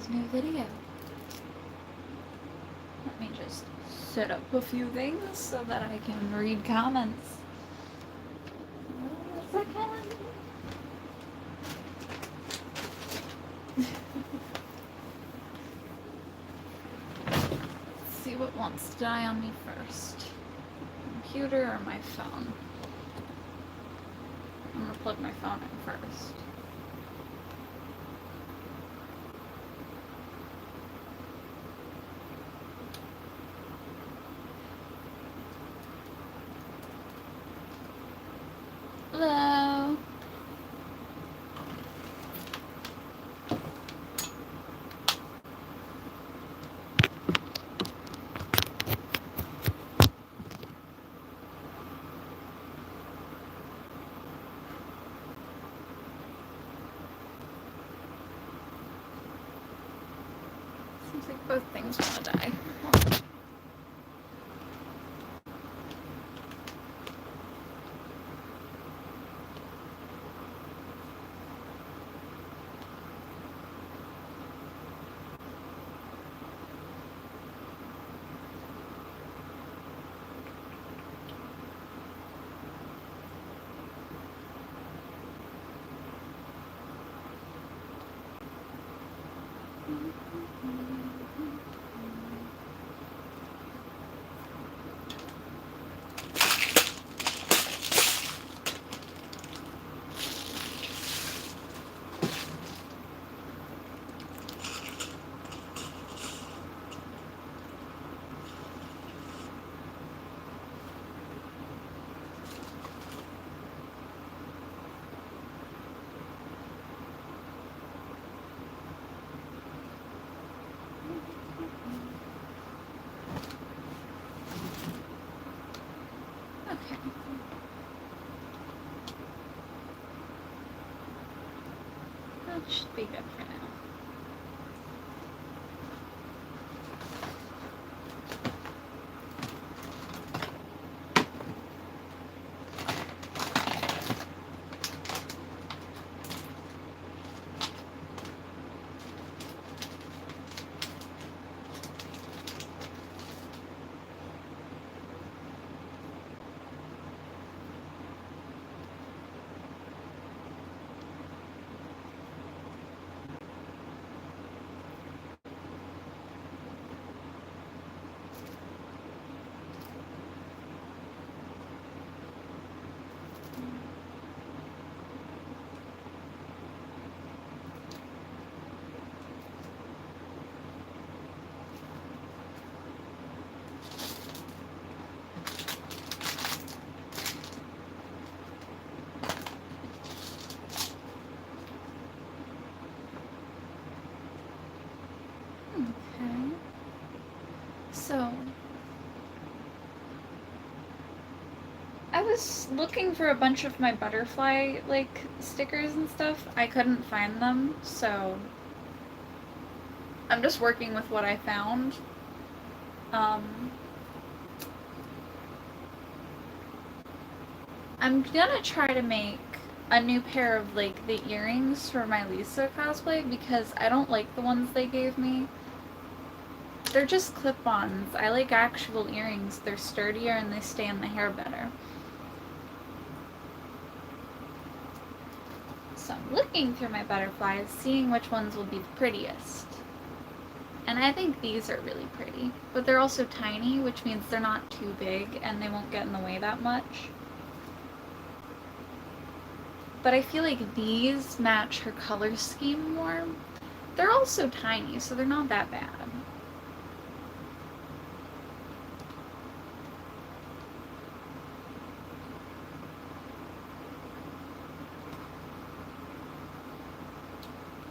new video. Let me just set up a few things so that I can read comments. Wait a second. Let's see what wants to die on me first. Computer or my phone? I'm gonna plug my phone in first. Hello. Seems like both things want to die. Okay. That should be good for now. Okay. So, I was looking for a bunch of my butterfly, like, stickers and stuff. I couldn't find them, so I'm just working with what I found. I'm gonna try to make a new pair of, like, the earrings for my Lisa cosplay because I don't like the ones they gave me. They're just clip-ons. I like actual earrings. They're sturdier and they stay in the hair better. So I'm looking through my butterflies, seeing which ones will be the prettiest. And I think these are really pretty. But they're also tiny, which means they're not too big and they won't get in the way that much. But I feel like these match her color scheme more. They're also tiny, so they're not that bad.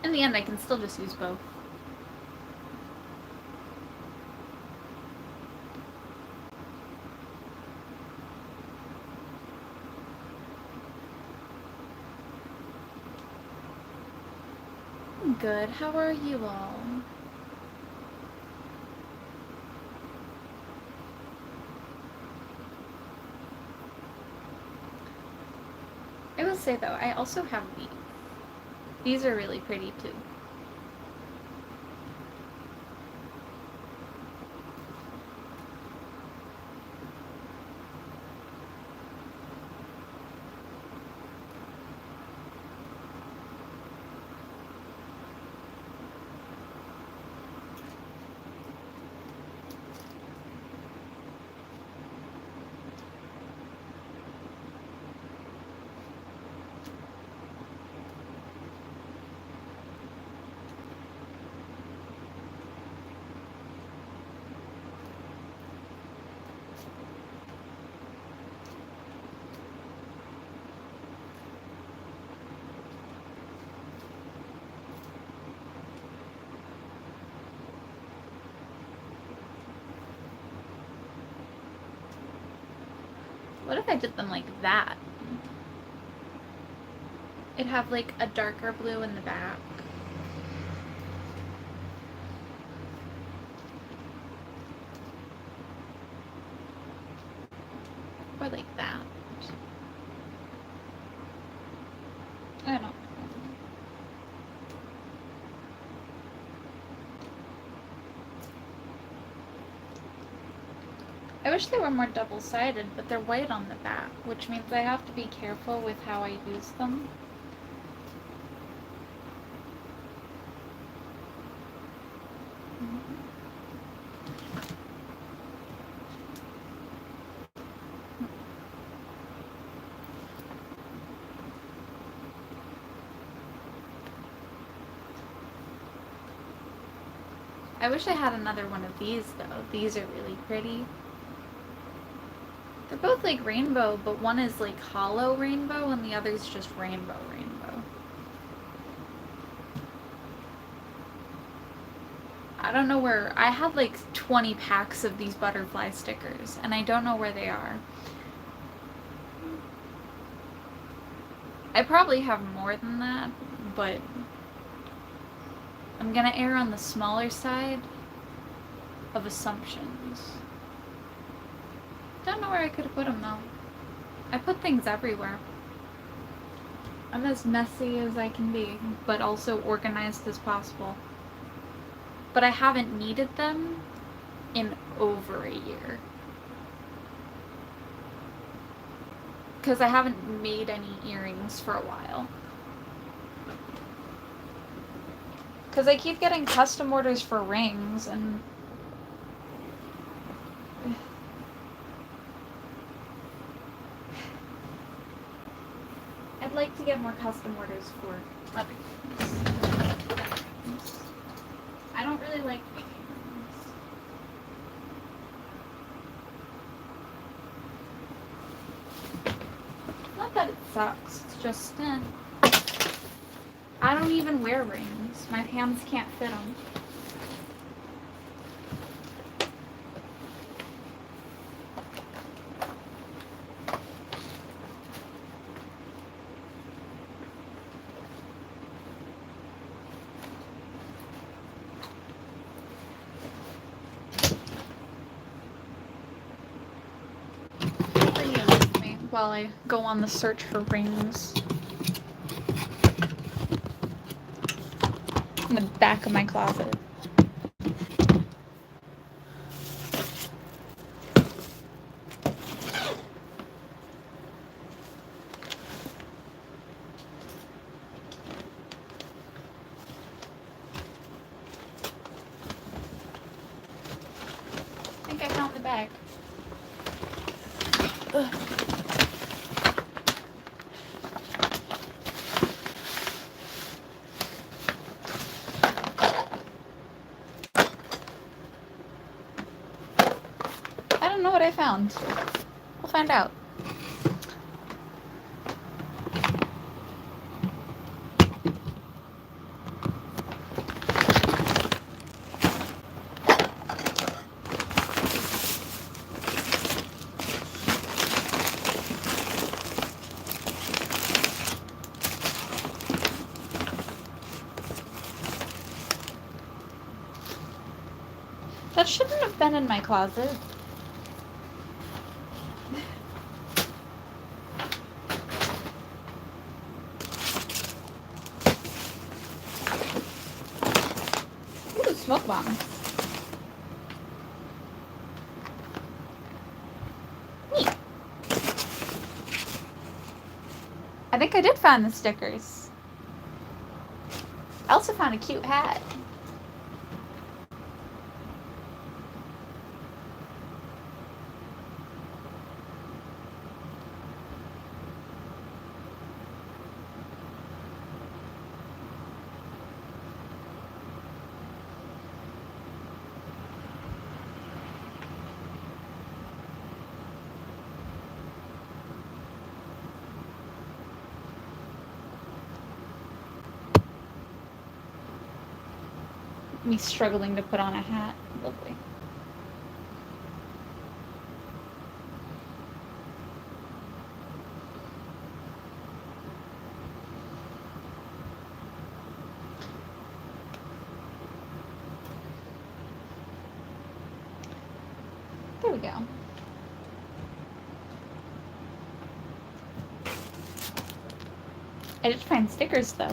In the end, I can still just use both. Good. How are you all? I will say though, I also have these. These are really pretty too. What if I did them like that? It'd have like a darker blue in the back. Or like that. I don't know. I wish they were more double-sided, but they're white on the back, which means I have to be careful with how I use them. I wish I had another one of these, though. These are really pretty. They're both like rainbow, but one is like hollow rainbow and the other's just rainbow. I don't know where... I had like 20 packs of these butterfly stickers, and I don't know where they are. I probably have more than that, but I'm gonna err on the smaller side of assumptions. Don't know where I could have put them, though. I put things everywhere. I'm as messy as I can be, but also organized as possible. But I haven't needed them in over a year. Because I haven't made any earrings for a while. Because I keep getting custom orders for rings, and... I'd like to get more custom orders for other things. I don't really like making rings. Not that it sucks, it's just... I don't even wear rings. My hands can't fit them. While I go on the search for rings. In the back of my closet. I think I found the bag. Ugh. I don't know what I found. We'll find out. That shouldn't have been in my closet. Ooh, smoke bomb. Neat. I think I did find the stickers. I also found a cute hat. Me struggling to put on a hat. Lovely. There we go. I did find stickers, though. I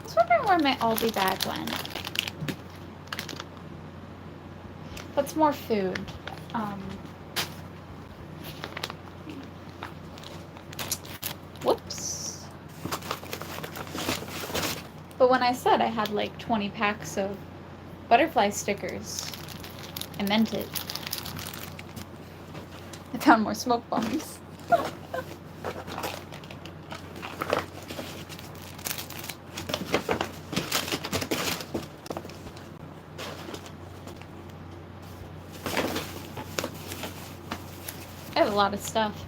was wondering where my Aldi bag went. What's more food? Whoops. But when I said I had like 20 packs of butterfly stickers, I meant it. I found more smoke bombs. I have a lot of stuff.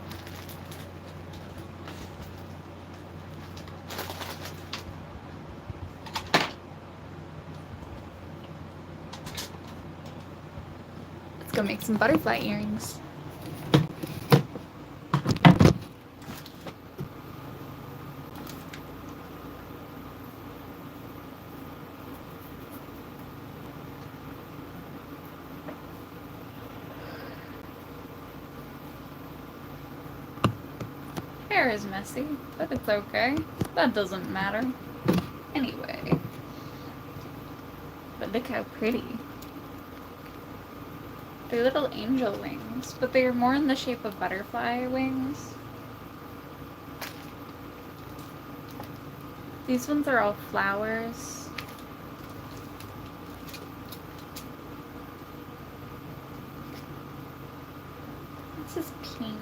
Let's go make some butterfly earrings. Hair is messy, but it's okay. That doesn't matter. Anyway. But look how pretty. They're little angel wings, but they're more in the shape of butterfly wings. These ones are all flowers. This is pink.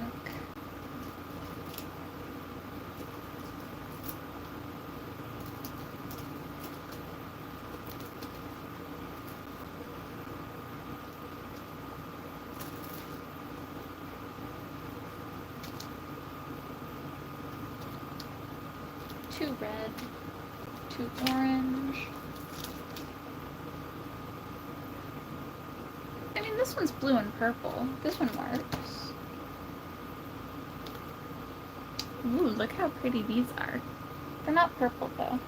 Two red, two orange. I mean, this one's blue and purple. This one works. Ooh, look how pretty these are. They're not purple, though.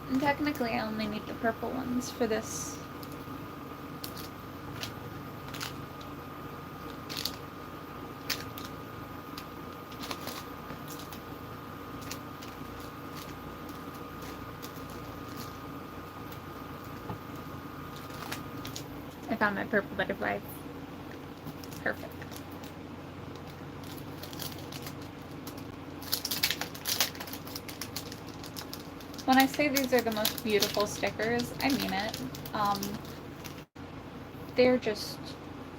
And technically, I only need the purple ones for this. I found my purple butterflies. Perfect. When I say these are the most beautiful stickers, I mean it. They're just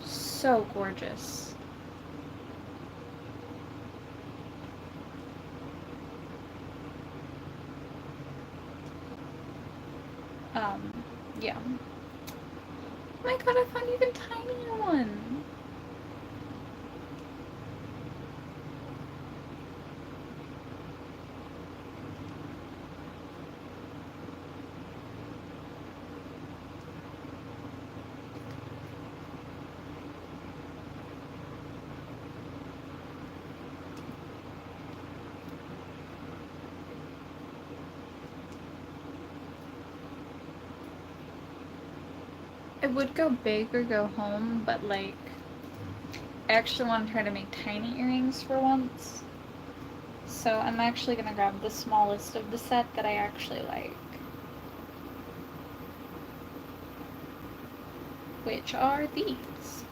so gorgeous. Yeah. Oh my god, I found even tinier one. I would go big or go home, but like, I actually want to try to make tiny earrings for once. So I'm actually going to grab the smallest of the set that I actually like. Which are these.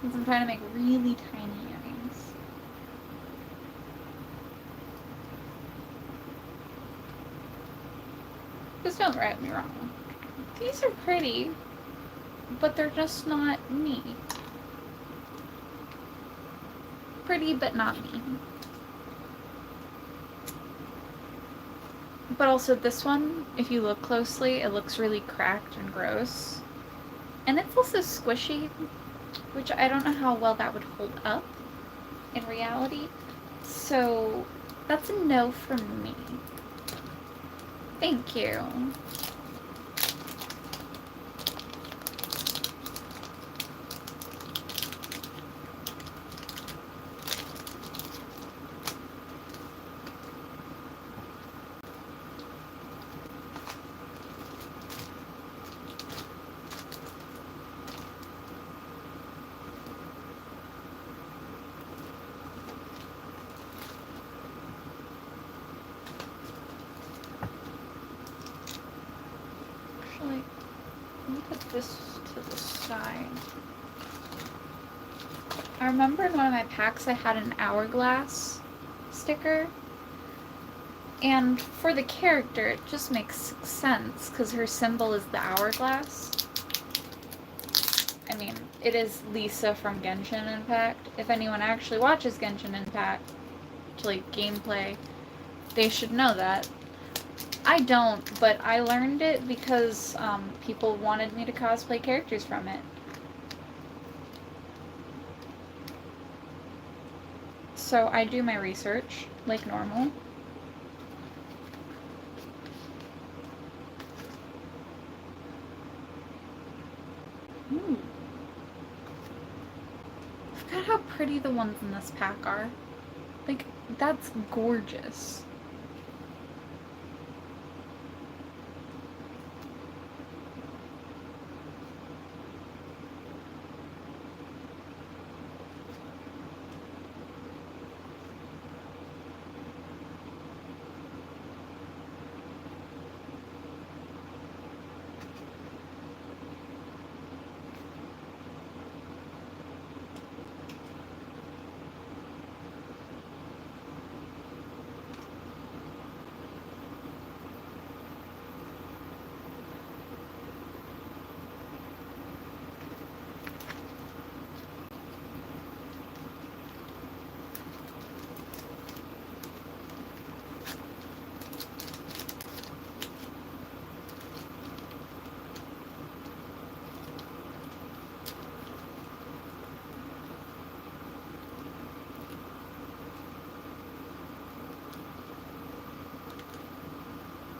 Since I'm trying to make really tiny earrings. Just don't get me wrong. These are pretty, but they're just not me. Pretty, but not me. But also this one, if you look closely, it looks really cracked and gross. And it's also squishy, which I don't know how well that would hold up in reality. So that's a no from me. Thank you. put this to the side. I remember in one of my packs I had an hourglass sticker. And for the character, it just makes sense because her symbol is the hourglass. I mean, it is Lisa from Genshin Impact. If anyone actually watches Genshin Impact, like gameplay, they should know that. I don't, but I learned it because people wanted me to cosplay characters from it. So I do my research, like normal. Ooh. Look at how pretty the ones in this pack are. Like, that's gorgeous.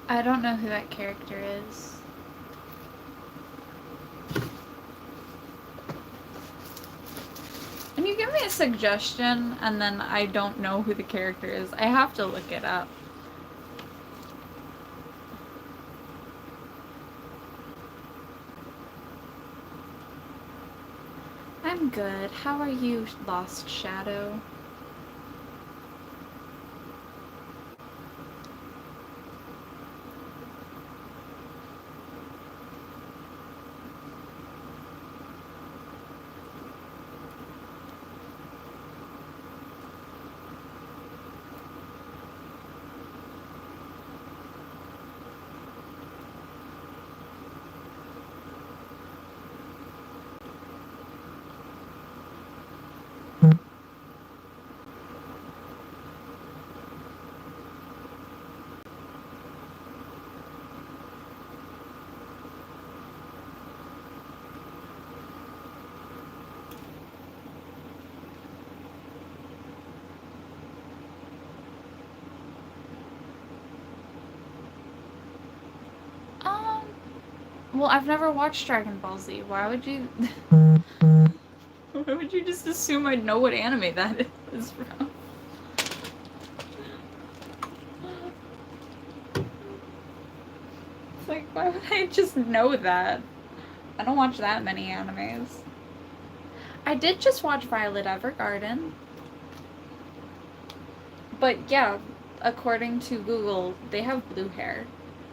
I don't know who that character is. When you give me a suggestion and then I don't know who the character is, I have to look it up. I'm good. How are you, Lost Shadow? Well, I've never watched Dragon Ball Z. Why would you... Why would you just assume I'd know what anime that is from? It's like, why would I just know that? I don't watch that many animes. I did just watch Violet Evergarden. But yeah, according to Google, they have blue hair.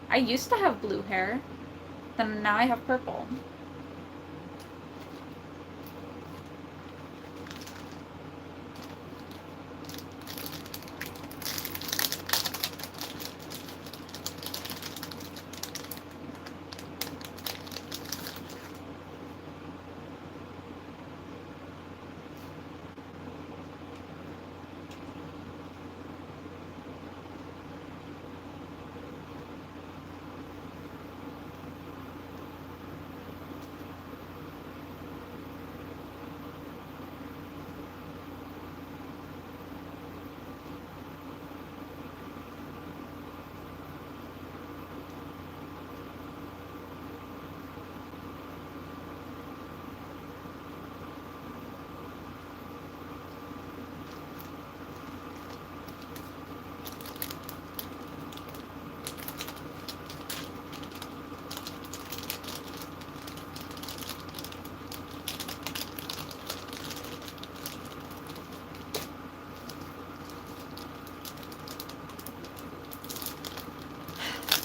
I used to have blue hair. Then now I have purple.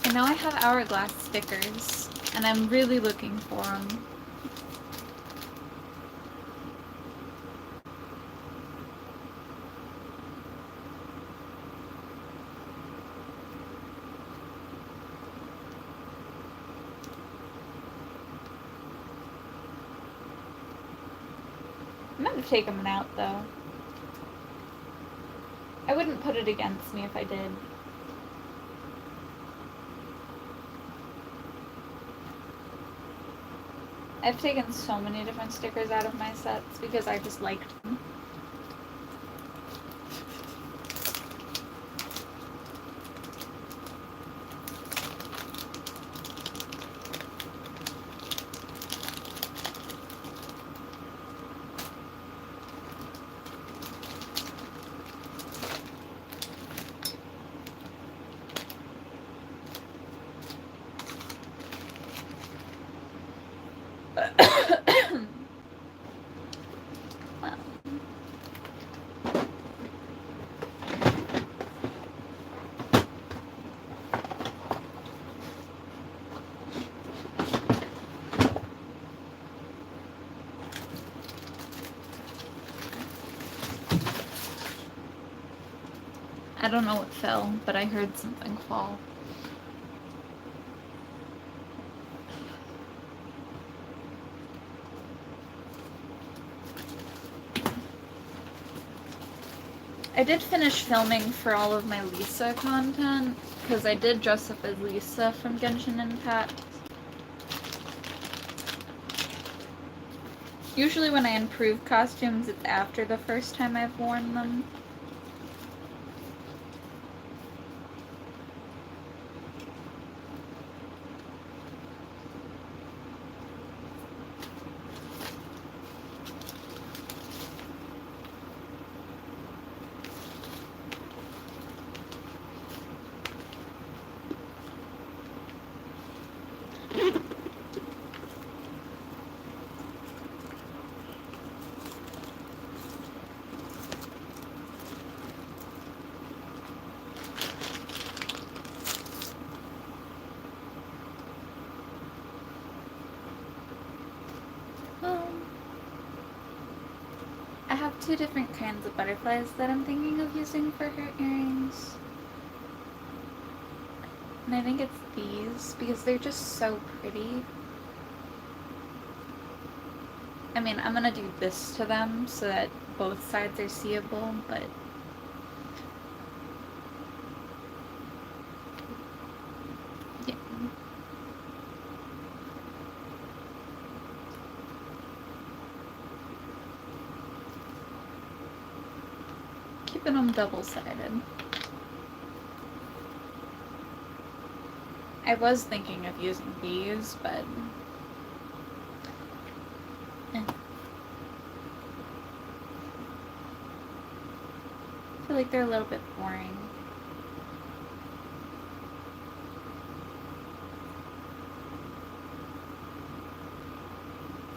I know I have hourglass stickers, and I'm really looking for them. I might have taken them out, though. I wouldn't put it against me if I did. I've taken so many different stickers out of my sets because I just liked them. I don't know what fell, but I heard something fall. I did finish filming for all of my Lisa content, because I did dress up as Lisa from Genshin Impact. Usually when I improve costumes, it's after the first time I've worn them. I have two different kinds of butterflies that I'm thinking of using for her earrings. And I think it's these, because they're just so pretty. I mean, I'm gonna do this to them so that both sides are seeable, but... yeah. Keeping them double-sided. I was thinking of using these, but... I feel like they're a little bit boring.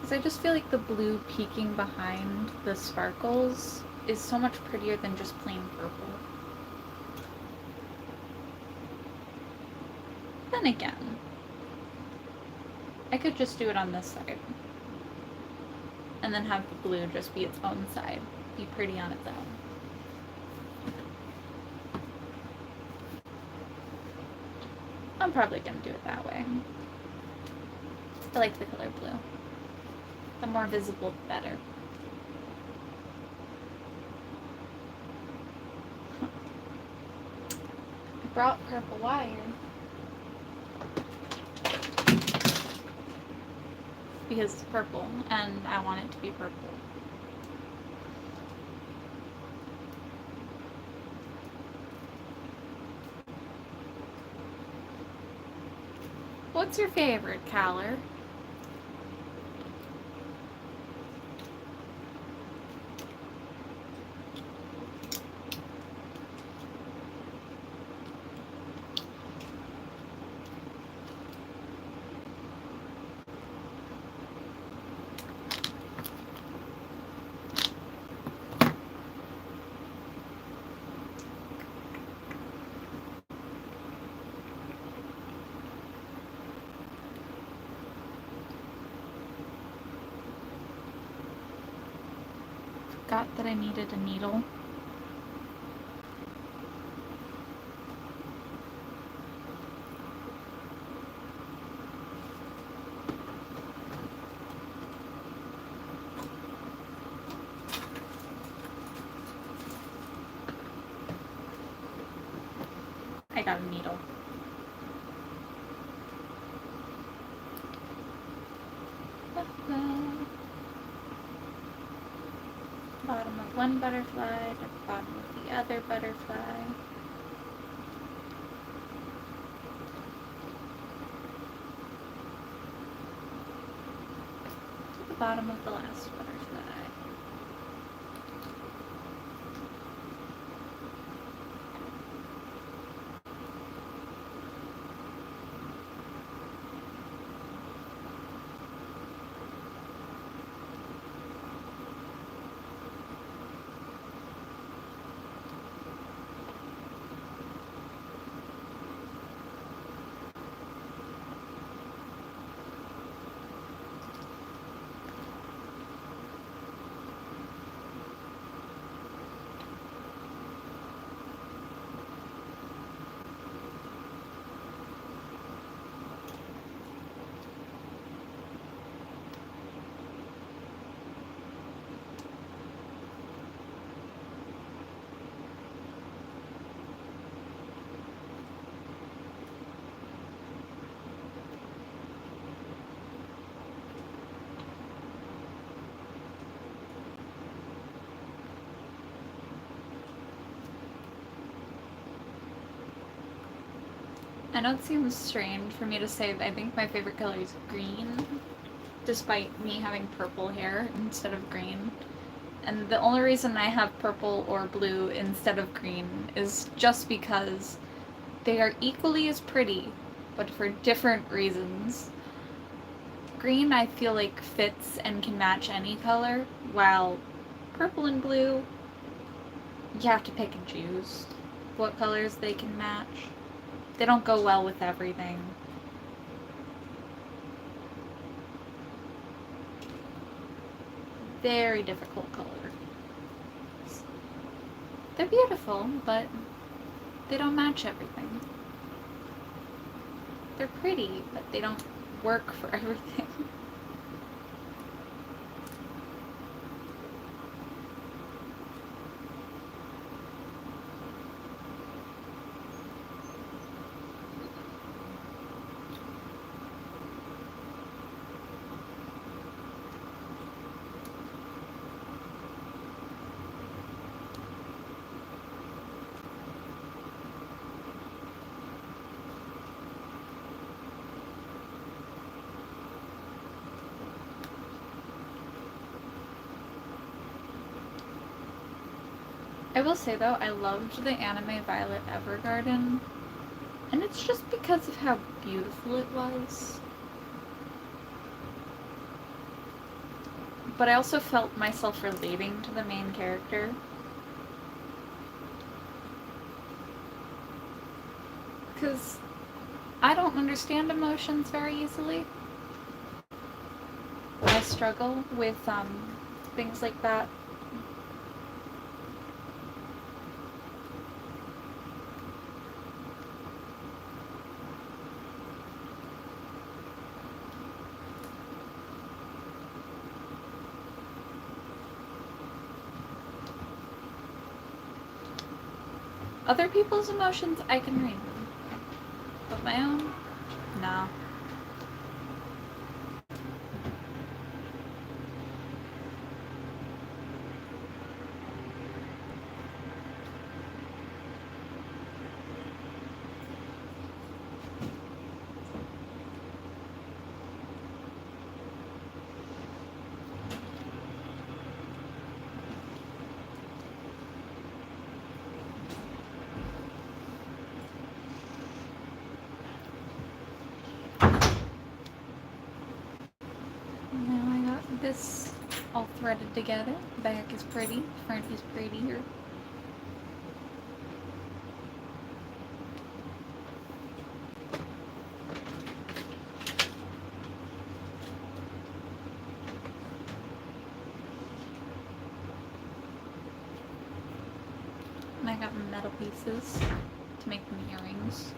Because I just feel like the blue peeking behind the sparkles is so much prettier than just plain purple. Then again, I could just do it on this side. And then have the blue just be its own side. Be pretty on its own. I'm probably gonna do it that way. I like the color blue. The more visible, the better. I brought purple wire. Because it's purple, and I want it to be purple. What's your favorite color? forgot that I needed a needle. I got a needle. Bottom of one butterfly to the bottom of the other butterfly. To the bottom of the last butterfly. I know it seems strange for me to say that I think my favorite color is green, despite me having purple hair instead of green. And the only reason I have purple or blue instead of green is just because they are equally as pretty, but for different reasons. Green I feel like fits and can match any color, while purple and blue, you have to pick and choose what colors they can match. They don't go well with everything. Very difficult color. They're beautiful, but they don't match everything. They're pretty, but they don't work for everything. I will say though, I loved the anime Violet Evergarden, and it's just because of how beautiful it was. But I also felt myself relating to the main character. Because I don't understand emotions very easily. I struggle with things like that. Other people's emotions, I can read them. But my own, no. Now I got this all threaded together. The back is pretty, front is prettier. pieces to make them earrings.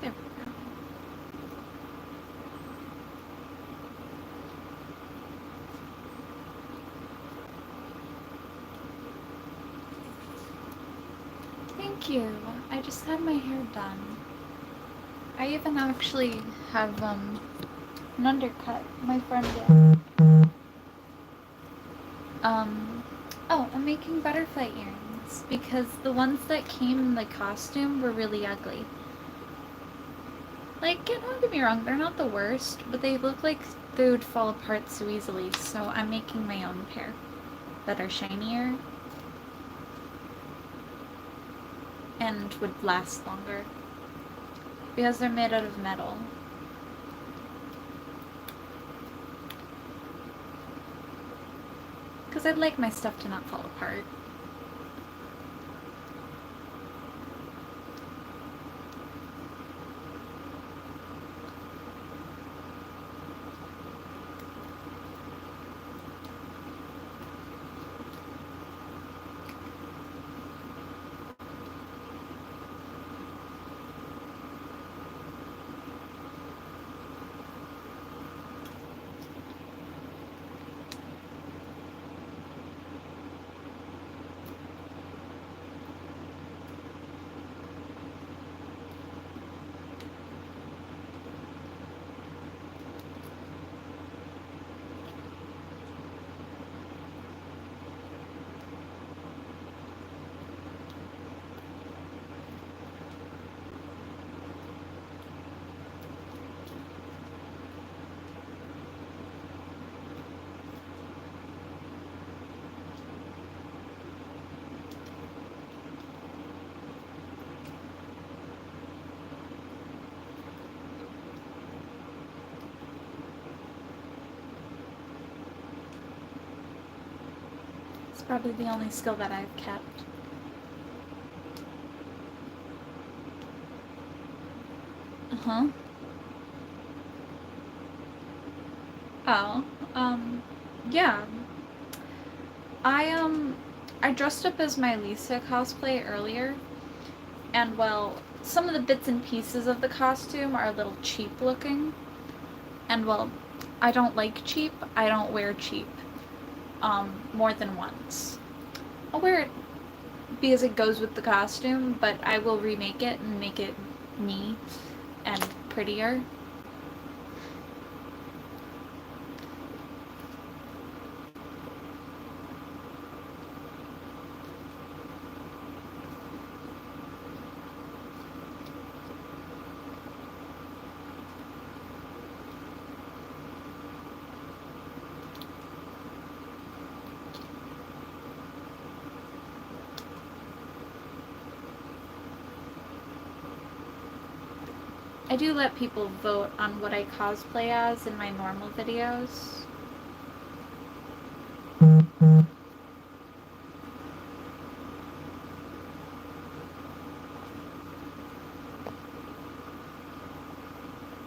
There we go. Thank you. I just had my hair done. I even actually have an undercut. My friend did. Oh, I'm making butterfly earrings because the ones that came in the costume were really ugly. Like, don't get me wrong, they're not the worst, but they look like they would fall apart so easily, so I'm making my own pair that are shinier and would last longer because they're made out of metal. Because I'd like my stuff to not fall apart. Probably the only skill that I've kept. Uh-huh. Oh, yeah. I, I dressed up as my Lisa cosplay earlier, and well, some of the bits and pieces of the costume are a little cheap looking, and well, I don't like cheap. I don't wear cheap, more than once. I'll wear it because it goes with the costume, but I will remake it and make it me and prettier. I do let people vote on what I cosplay as in my normal videos.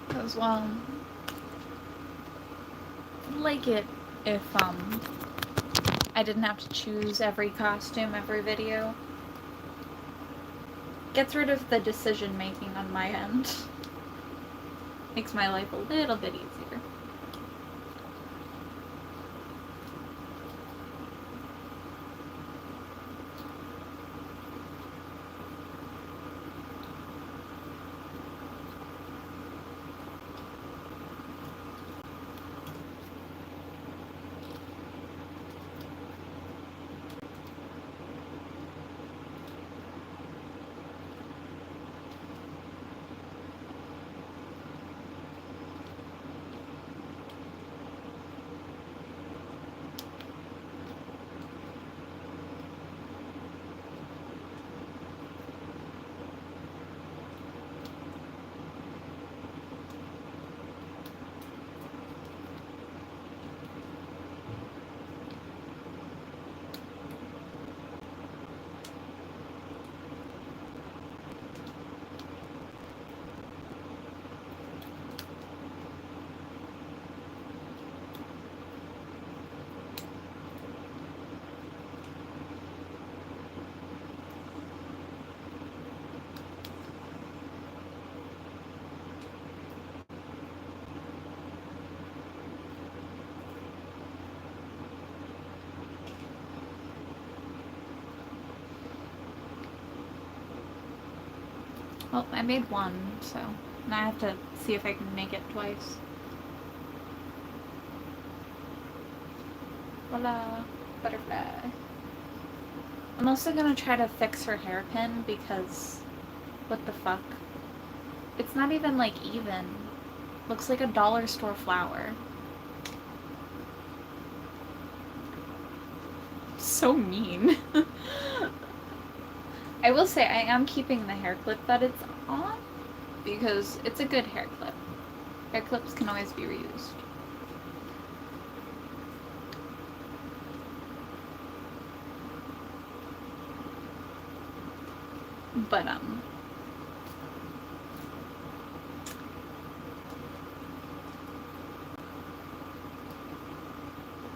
Because, well, I'd like it if, I didn't have to choose every costume, every video. Gets rid of the decision making on my end. Makes my life a little bit easier. Well, I made one, so now I have to see if I can make it twice. Voila! Butterfly. I'm also gonna try to fix her hairpin because what the fuck? It's not even like even. Looks like a dollar store flower. So mean. I will say I am keeping the hair clip that it's on because it's a good hair clip. Hair clips can always be reused. But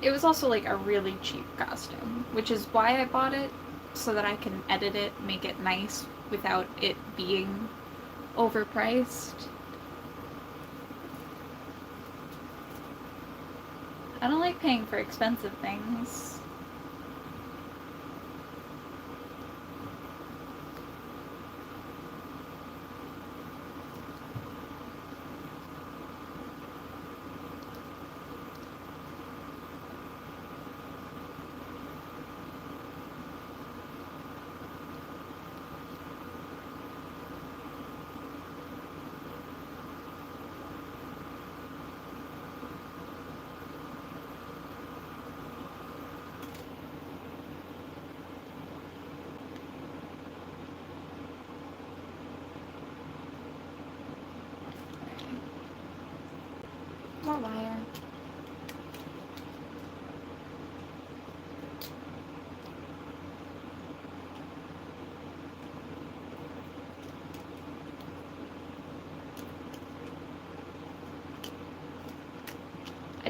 it was also like a really cheap costume, which is why I bought it, so that I can edit it, make it nice without it being overpriced. I don't like paying for expensive things. More wire.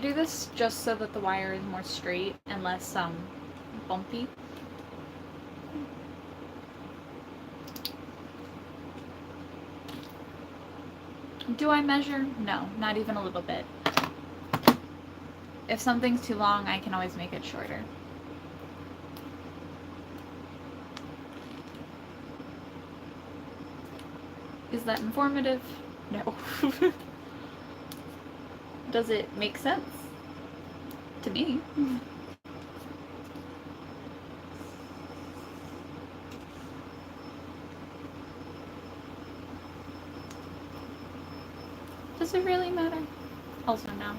do this just so that the wire is more straight and less bumpy. Do I measure? No, not even a little bit. If something's too long, I can always make it shorter. Is that informative? No. Does it make sense? To me. Does it really matter? Also, no.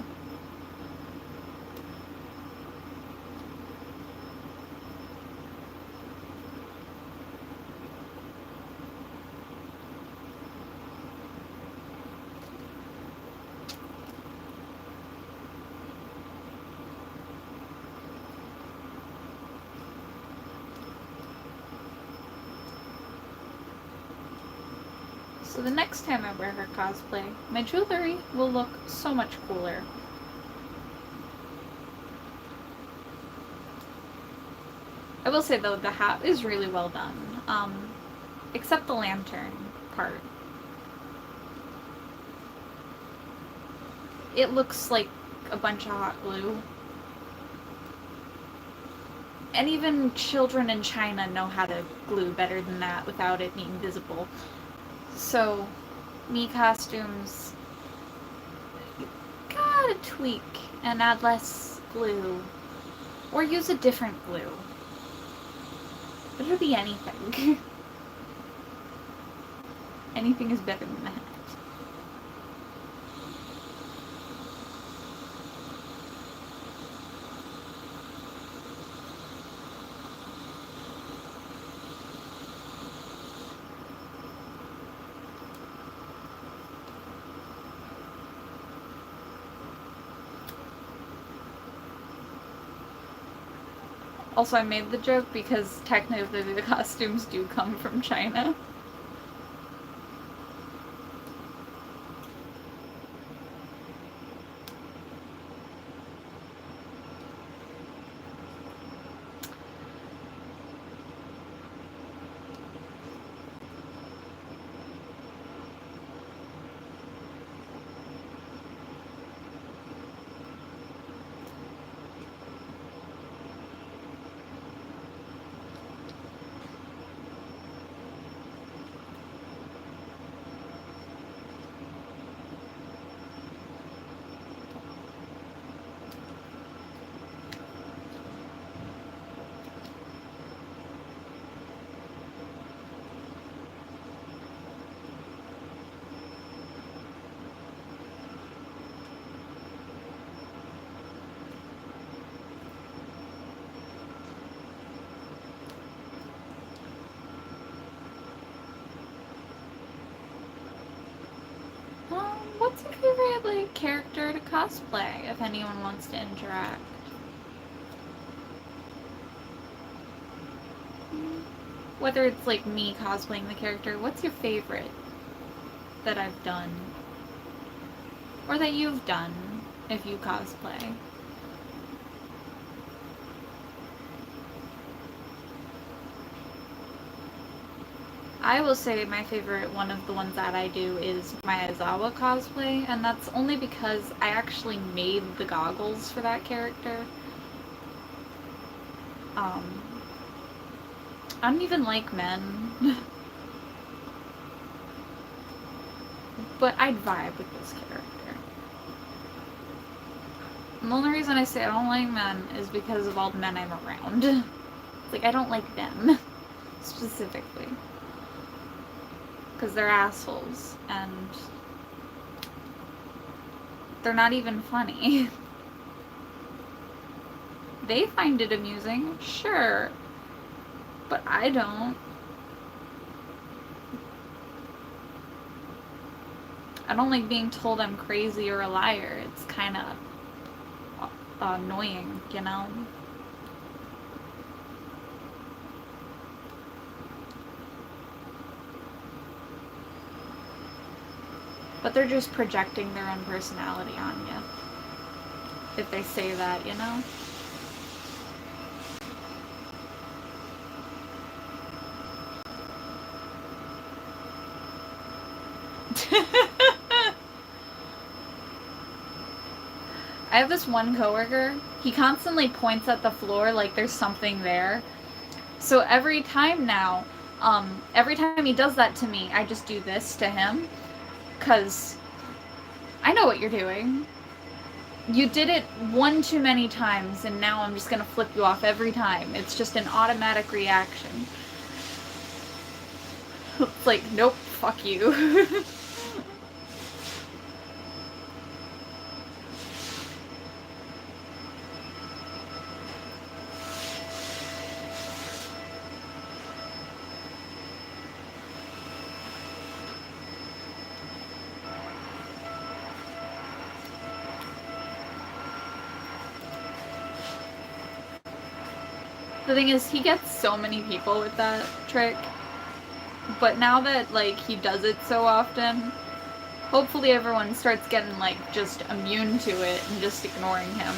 So the next time I wear her cosplay, my jewelry will look so much cooler. I will say though, the hat is really well done, except the lantern part. It looks like a bunch of hot glue. And even children in China know how to glue better than that without it being visible. So, me costumes gotta tweak and add less glue. Or use a different glue. But it'll be anything. Anything is better than that. Also, I made the joke because technically the costumes do come from China. What's your favorite, like, character to cosplay, if anyone wants to interact? Whether it's, like, me cosplaying the character, what's your favorite that I've done? Or that you've done, if you cosplay? I will say my favorite one of the ones that I do is my Aizawa cosplay, and that's only because I actually made the goggles for that character. I don't even like men. But I'd vibe with this character. And the only reason I say I don't like men is because of all the men I'm around. It's like, I don't like them. Specifically. Because they're assholes, and they're not even funny. They find it amusing, sure, but I don't. I don't like being told I'm crazy or a liar. It's kind of annoying, you know? But they're just projecting their own personality on you. if they say that, you know? I have this one coworker, he constantly points at the floor like there's something there. So every time now, every time he does that to me, I just do this to him. 'Cause I know what you're doing. You did it one too many times, and now I'm just gonna flip you off every time. It's just an automatic reaction. It's like, nope, fuck you. The thing is, he gets so many people with that trick. But now that, like, he does it so often, hopefully everyone starts getting, like, just immune to it and just ignoring him.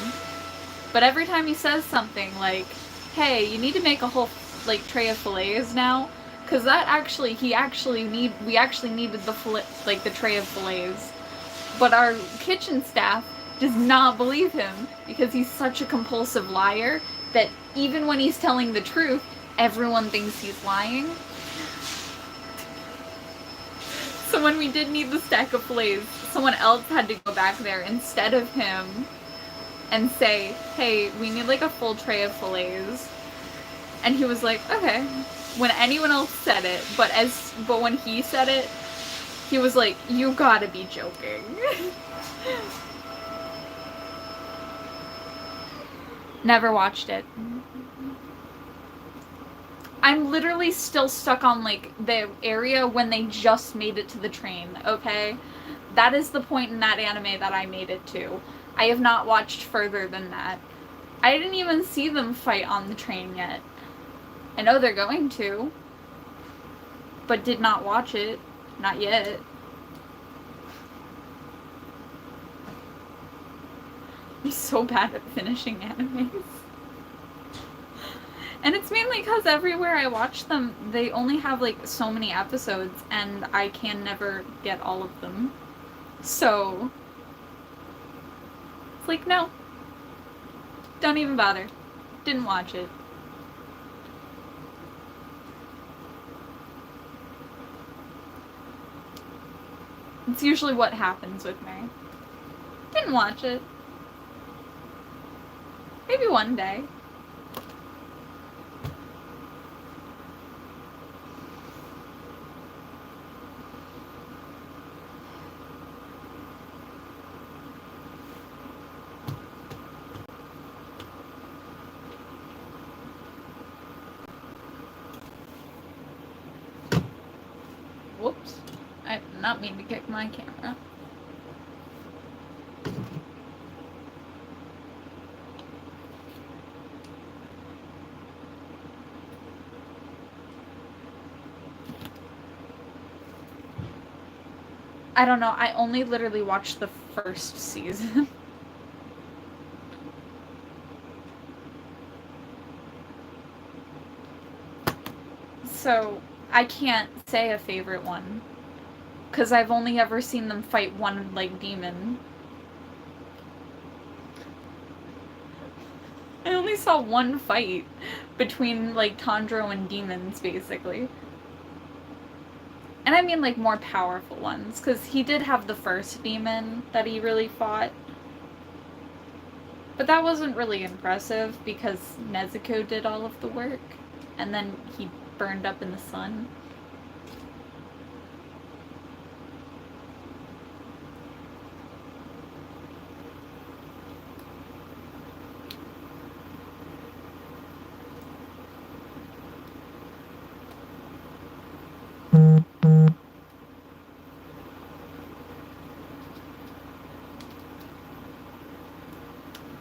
But every time he says something like, hey, you need to make a whole, like, tray of fillets now, because that actually, we actually needed the tray of fillets. But our kitchen staff does not believe him because he's such a compulsive liar that even when he's telling the truth, everyone thinks he's lying. So when we did need the stack of fillets, someone else had to go back there instead of him and say, hey, we need like a full tray of fillets. And he was like, okay. When anyone else said it, but when he said it, he was like, you gotta be joking. Never watched it. I'm literally still stuck on, like, the area when they just made it to the train, okay? That is the point in that anime that I made it to. I have not watched further than that. I didn't even see them fight on the train yet. I know they're going to, but did not watch it. Not yet. I'm so bad at finishing animes. And it's mainly because everywhere I watch them, they only have, like, so many episodes, and I can never get all of them. So, it's like, no. Don't even bother. Didn't watch it. It's usually what happens with me. Didn't watch it. Maybe one day. Whoops. I did not mean to kick my camera. I don't know, I only literally watched the first season. So, I can't say a favorite one. Because I've only ever seen them fight one, like, demon. I only saw one fight between, like, Tandro and demons, basically. And I mean, like, more powerful ones, because he did have the first demon that he really fought. But that wasn't really impressive, because Nezuko did all of the work, and then he burned up in the sun.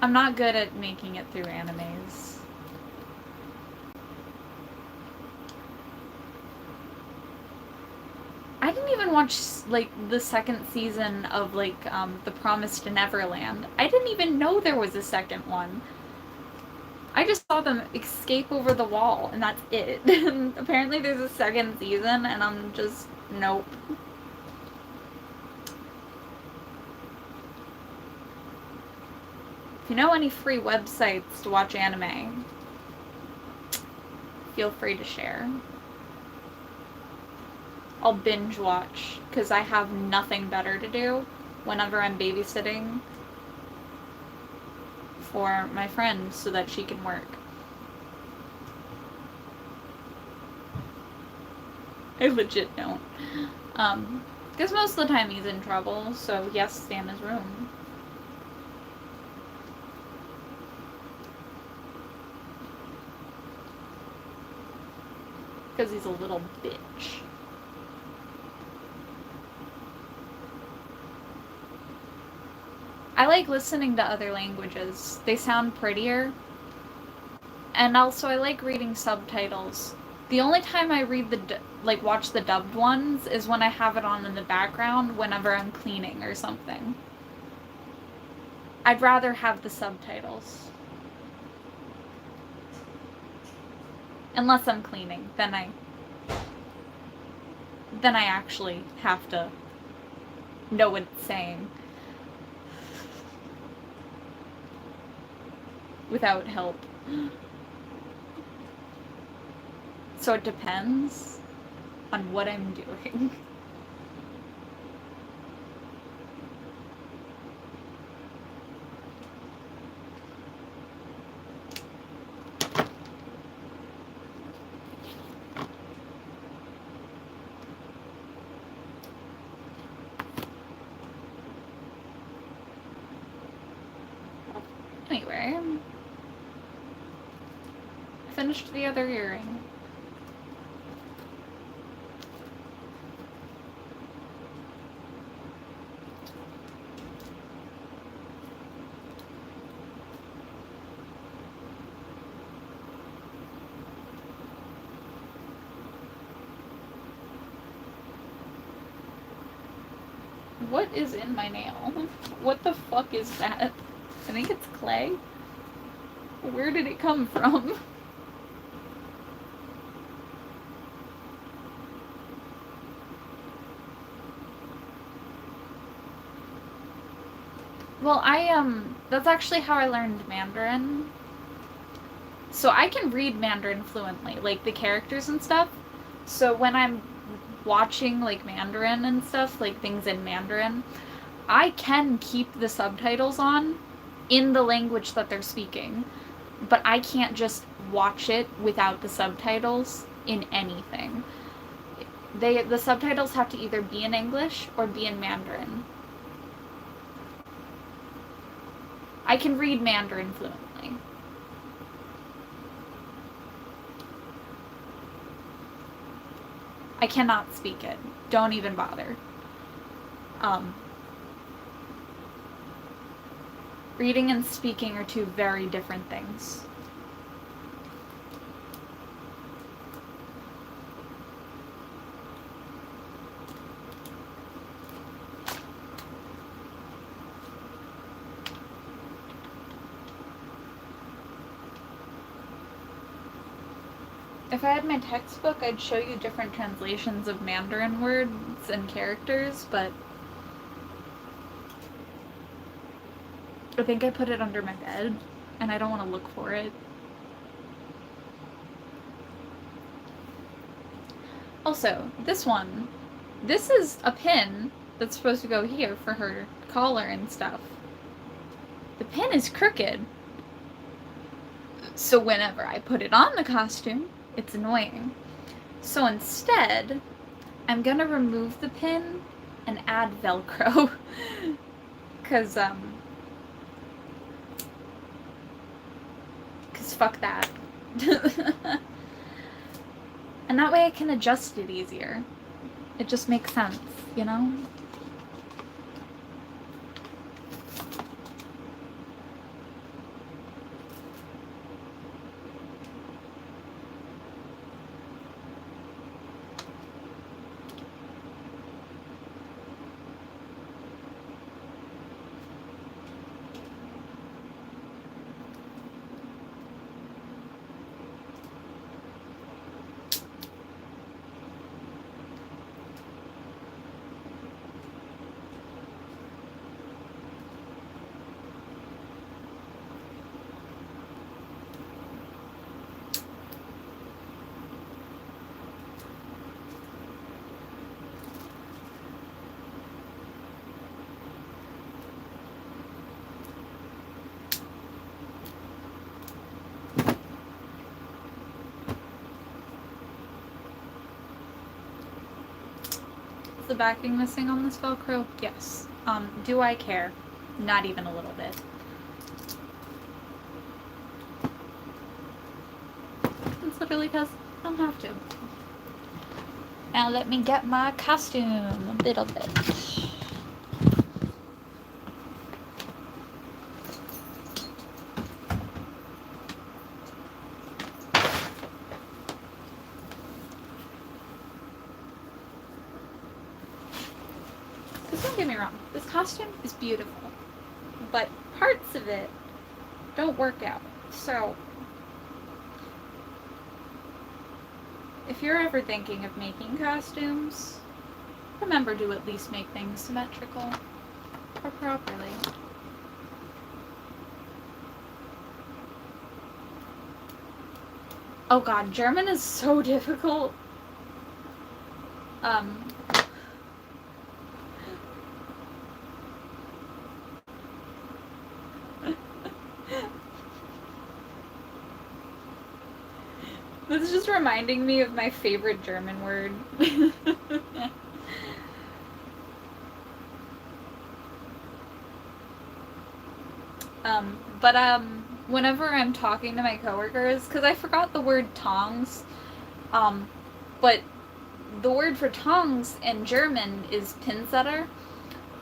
I'm not good at making it through animes. I didn't didn't even watch, like, the second season of, like, The Promised Neverland. I didn't even know there was a second one. I just saw them escape over the wall, and that's it. Apparently there's a second season, and I'm just, nope. If you know any free websites to watch anime, feel free to share. I'll binge watch, because I have nothing better to do whenever I'm babysitting for my friend so that she can work. I legit don't. Because most of the time he's in trouble, so he has to stay in his room. Because he's a little bitch. I like listening to other languages. They sound prettier. And also I like reading subtitles. The only time I read watch the dubbed ones is when I have it on in the background whenever I'm cleaning or something. I'd rather have the subtitles. Unless I'm cleaning, then I actually have to know what it's saying. Without help. So it depends on what I'm doing. Anyway, I finished the other earring. What is in my nail? What the fuck is that? I think it's clay. Where did it come from? Well, that's actually how I learned Mandarin. So I can read Mandarin fluently, like the characters and stuff. So when I'm watching, like, Mandarin and stuff, like things in Mandarin, I can keep the subtitles on in the language that they're speaking. But I can't just watch it without the subtitles in anything. The subtitles have to either be in English or be in Mandarin. I can read Mandarin fluently. I cannot speak it. Don't even bother. Reading and speaking are two very different things. If I had my textbook, I'd show you different translations of Mandarin words and characters, but I think I put it under my bed, and I don't want to look for it. Also, this is a pin that's supposed to go here for her collar and stuff. The pin is crooked. So whenever I put it on the costume, it's annoying. So instead, I'm gonna remove the pin and add Velcro. Cause fuck that. And that way I can adjust it easier. It just makes sense, you know? the backing missing on this Velcro? Yes. Do I care? Not even a little bit. It's literally because I don't have to. Now let me get my costume a little bit. Because don't get me wrong, this costume is beautiful, but parts of it don't work out. So, if you're ever thinking of making costumes, remember to at least make things symmetrical or properly. Oh god, German is so difficult. This is just reminding me of my favorite German word. Whenever I'm talking to my coworkers, because I forgot the word tongs, but the word for tongs in German is Pinsetter,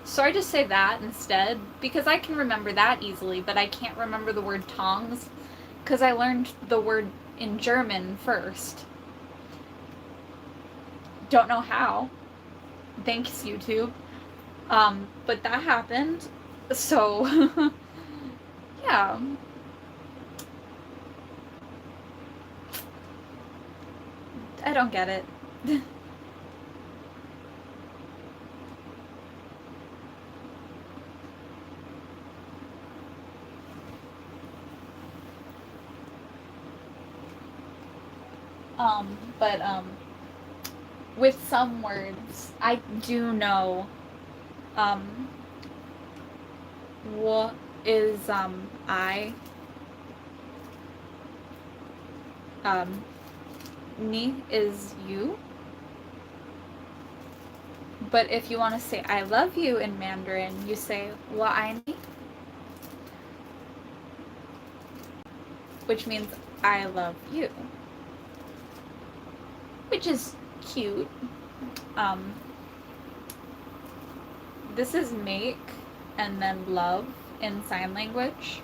so I just say that instead, because I can remember that easily, but I can't remember the word tongs, because I learned the word in German first. Don't know how. Thanks, YouTube. But that happened, so, yeah. I don't get it. But with some words, I do know, what is, I, ni is you, but if you want to say I love you in Mandarin, you say 我爱你, which means I love you, which is cute. This is make and then love in sign language.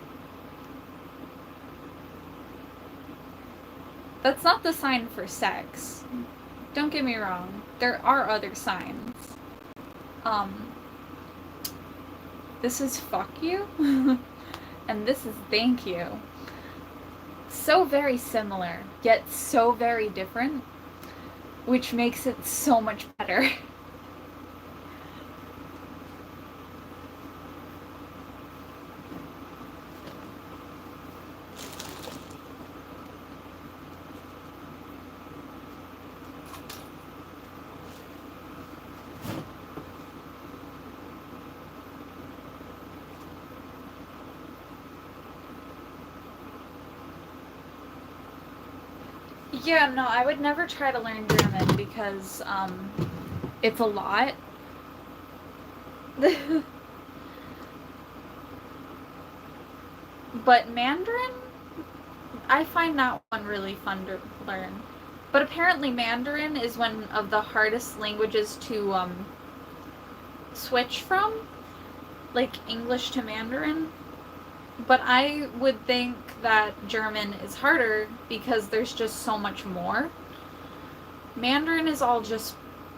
That's not the sign for sex. Don't get me wrong. There are other signs. This is fuck you, and this is thank you. So very similar, yet so very different, which makes it so much better. Yeah, no, I would never try to learn German because, it's a lot. But Mandarin, I find that one really fun to learn. But apparently Mandarin is one of the hardest languages to, switch from, like English to Mandarin. But I would think that German is harder because there's just so much more. Mandarin is all just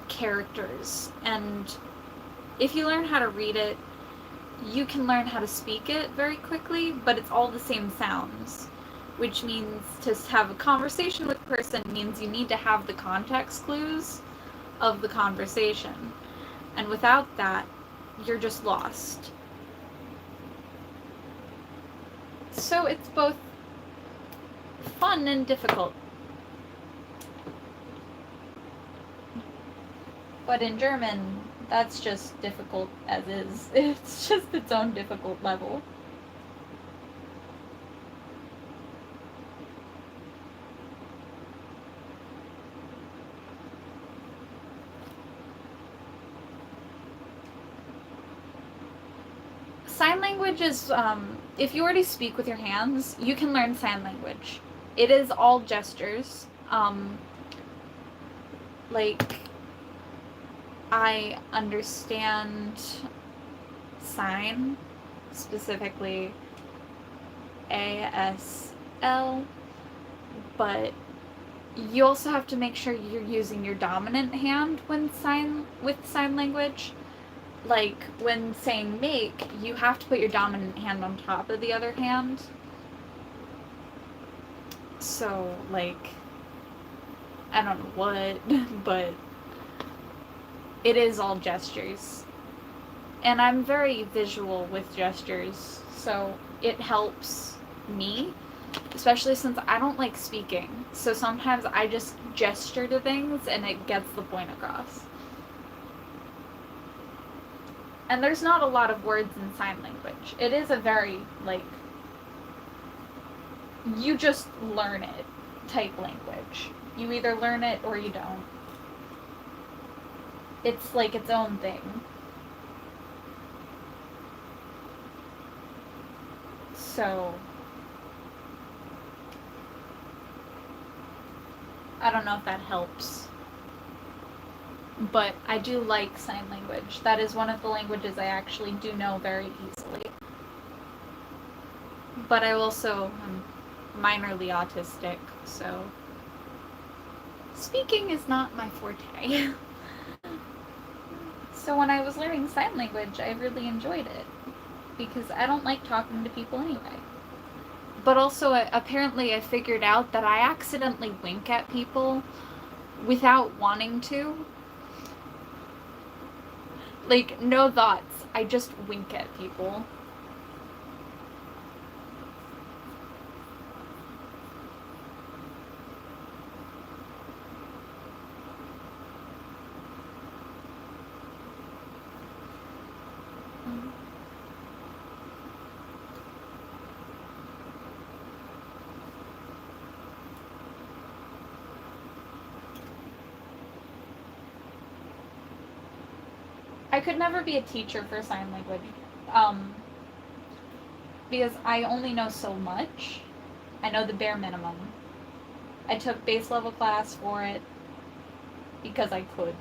characters, and if you learn how to read it, you can learn how to speak it very quickly, but it's all the same sounds, which means to have a conversation with a person means you need to have the context clues of the conversation, and without that, you're just lost. So it's both fun and difficult. But in German, that's just difficult as is. It's just its own difficult level. sign language is, if you already speak with your hands, you can learn sign language. It is all gestures. Like, I understand sign, specifically ASL, but you also have to make sure you're using your dominant hand when with sign language. Like, when saying make, you have to put your dominant hand on top of the other hand. So, like, I don't know what, but it is all gestures. And I'm very visual with gestures, so it helps me, especially since I don't like speaking. So sometimes I just gesture to things and it gets the point across. And there's not a lot of words in sign language. It is a very, like, you just learn it type language. You either learn it or you don't. It's like its own thing. So, I don't know if that helps. But I do like sign language. That is one of the languages I actually do know very easily. But I also am minorly autistic, so speaking is not my forte. So when I was learning sign language, I really enjoyed it, because I don't like talking to people anyway. But also, apparently I figured out that I accidentally wink at people without wanting to. Like, no thoughts. I just wink at people. I could never be a teacher for sign language, because I only know so much. I know the bare minimum. I took base level class for it because I could.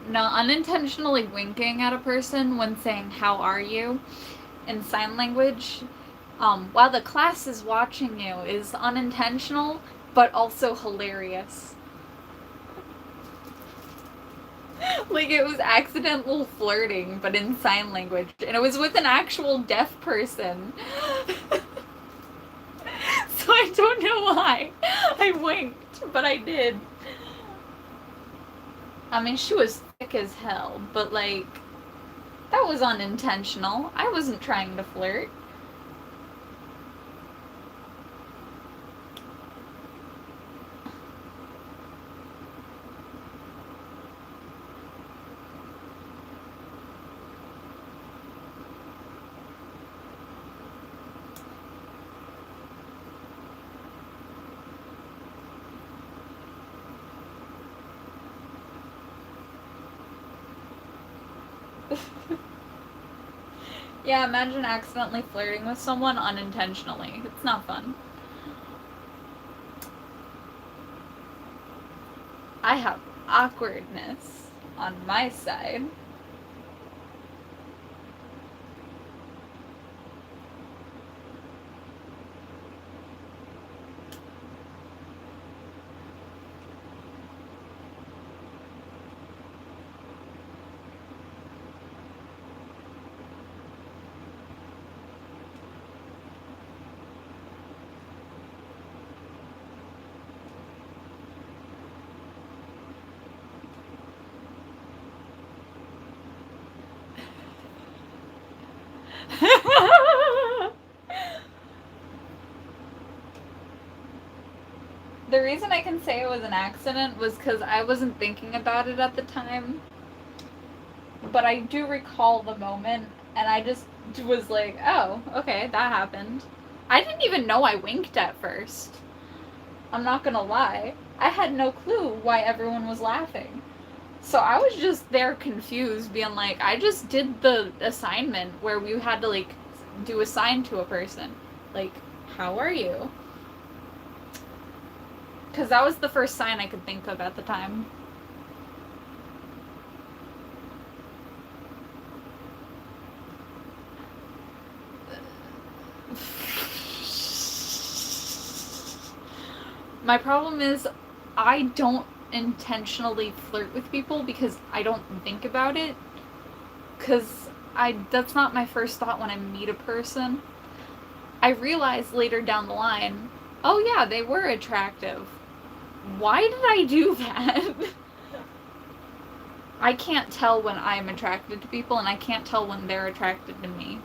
No, unintentionally winking at a person when saying, "How are you?" in sign language, while the class is watching you, is unintentional, but also hilarious. Like, it was accidental flirting, but in sign language, and it was with an actual deaf person. So I don't know why I winked, but I did. I mean, she was thick as hell, but, like, that was unintentional. I wasn't trying to flirt. Yeah, imagine accidentally flirting with someone unintentionally. It's not fun. I have awkwardness on my side. The reason I can say it was an accident was because I wasn't thinking about it at the time. But I do recall the moment, and I just was like, oh, okay, that happened. I didn't even know I winked at first. I'm not gonna lie. I had no clue why everyone was laughing. So I was just there confused, being like, I just did the assignment where we had to, like, do a sign to a person. Like, how are you? Because that was the first sign I could think of at the time. My problem is I don't intentionally flirt with people because I don't think about it. Because that's not my first thought when I meet a person. I realize later down the line, oh yeah, they were attractive. Why did I do that? I can't tell when I'm attracted to people, and I can't tell when they're attracted to me.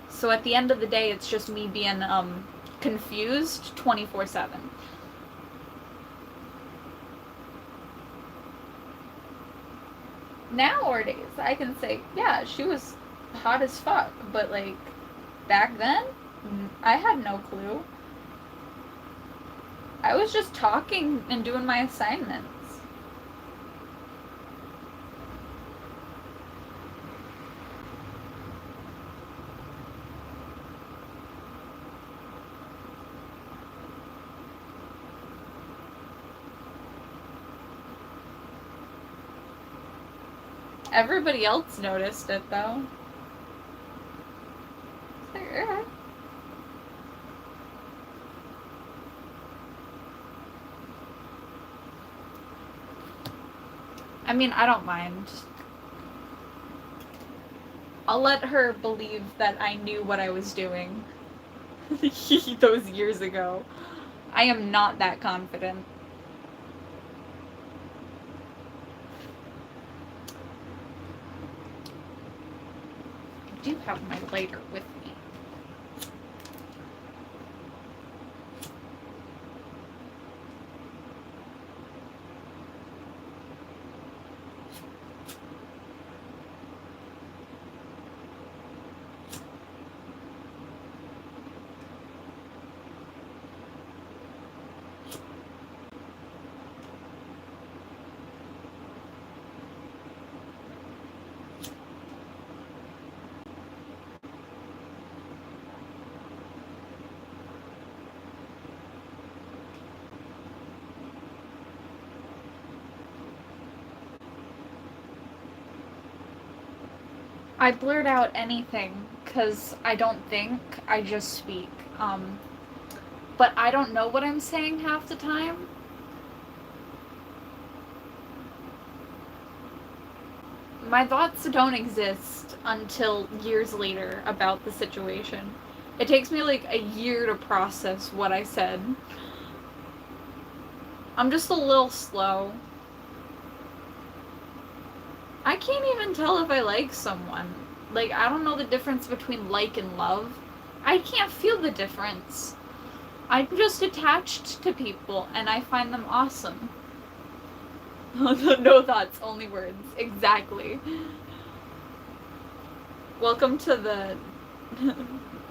So at the end of the day, it's just me being confused 24/7. Nowadays, I can say, yeah, she was hot as fuck, but like back then, I had no clue. I was just talking and doing my assignments. Everybody else noticed it, though. I mean, I don't mind. I'll let her believe that I knew what I was doing those years ago. I am not that confident. I do have my lighter with me. I blurt out anything because I don't think, I just speak. But I don't know what I'm saying half the time. My thoughts don't exist until years later about the situation. It takes me like a year to process what I said. I'm just a little slow. I can't even tell if I like someone. Like, I don't know the difference between like and love. I can't feel the difference. I'm just attached to people, and I find them awesome. No thoughts, only words. Exactly. Welcome to the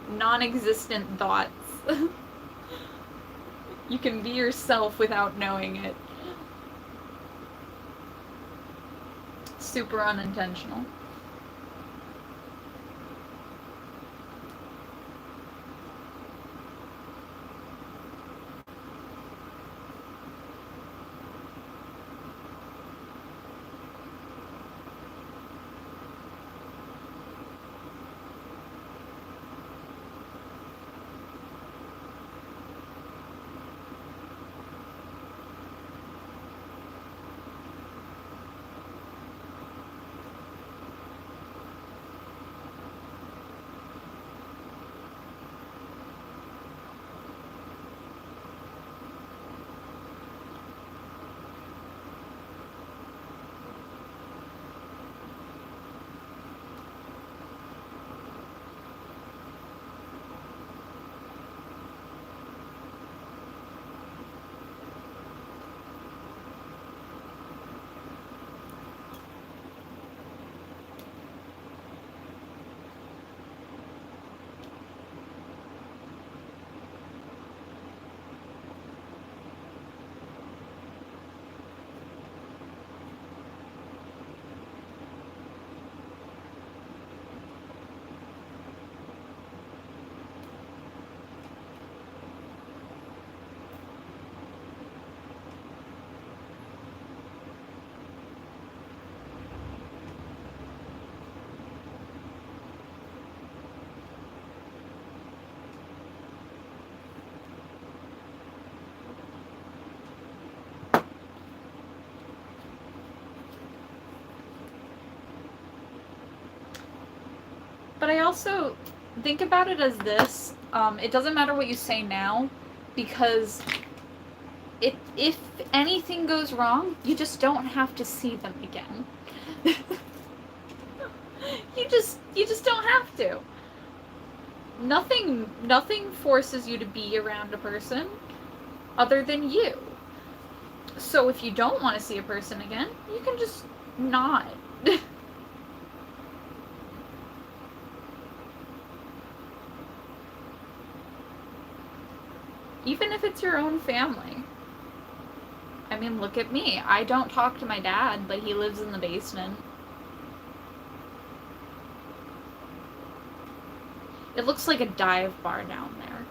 non-existent thoughts. You can be yourself without knowing it. Super unintentional. But I also think about it as this. It doesn't matter what you say now, because if anything goes wrong, you just don't have to see them again. you just don't have to. Nothing forces you to be around a person other than you. So if you don't want to see a person again, you can just not. Even if it's your own family. I mean, look at me. I don't talk to my dad, but he lives in the basement. It looks like a dive bar down there.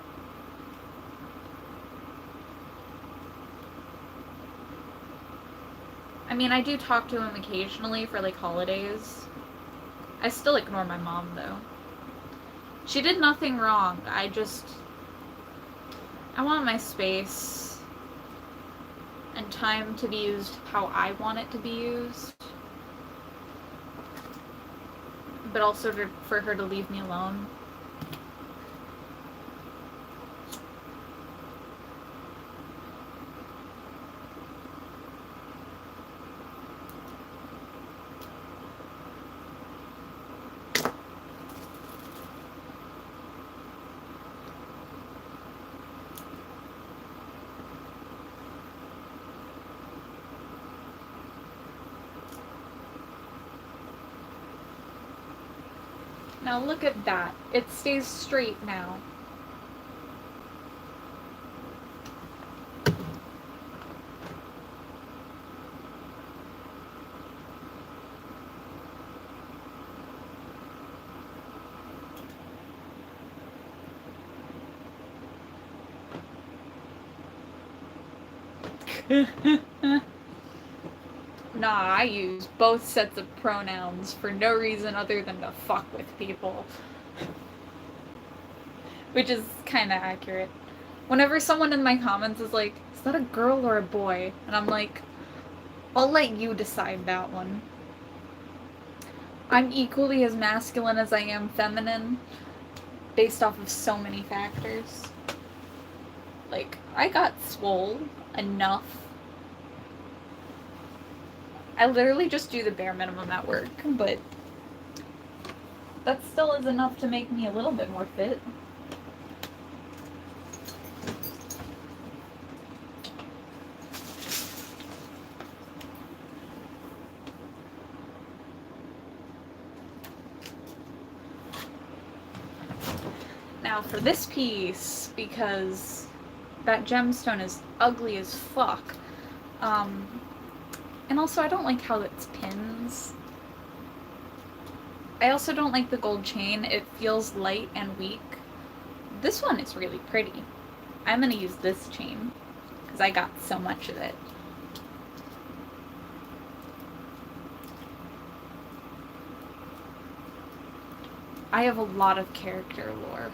I mean, I do talk to him occasionally for, like, holidays. I still ignore my mom, though. She did nothing wrong. I want my space and time to be used how I want it to be used. But also for her to leave me alone. Now look at that. It stays straight now. Nah, I use both sets of pronouns for no reason other than to fuck with people. Which is kinda accurate. Whenever someone in my comments is like, is that a girl or a boy? And I'm like, I'll let you decide that one. I'm equally as masculine as I am feminine, based off of so many factors. Like, I got swole enough. I literally just do the bare minimum at work, but that still is enough to make me a little bit more fit. Now for this piece, because that gemstone is ugly as fuck. And also I don't like how it's pins. I also don't like the gold chain. It feels light and weak. This one is really pretty. I'm gonna use this chain, because I got so much of it. I have a lot of character lore.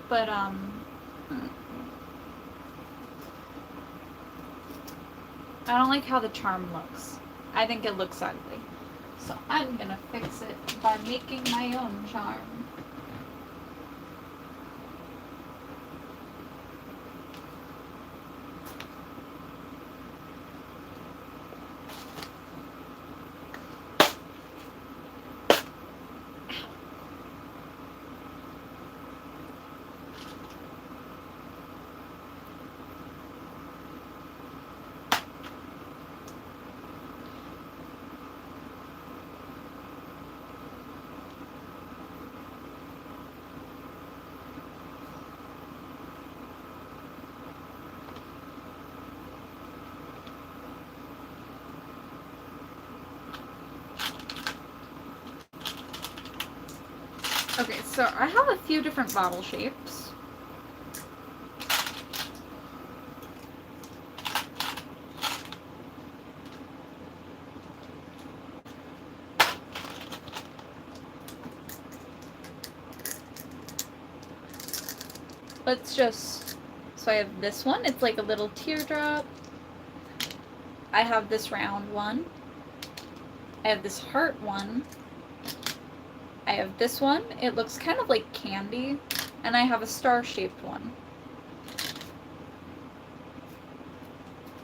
But, I don't like how the charm looks. I think it looks ugly. So I'm gonna fix it by making my own charm. Okay, so I have a few different bottle shapes. let's just, so I have this one, it's like a little teardrop. I have this round one. I have this heart one. I have this one, it looks kind of like candy. And I have a star-shaped one.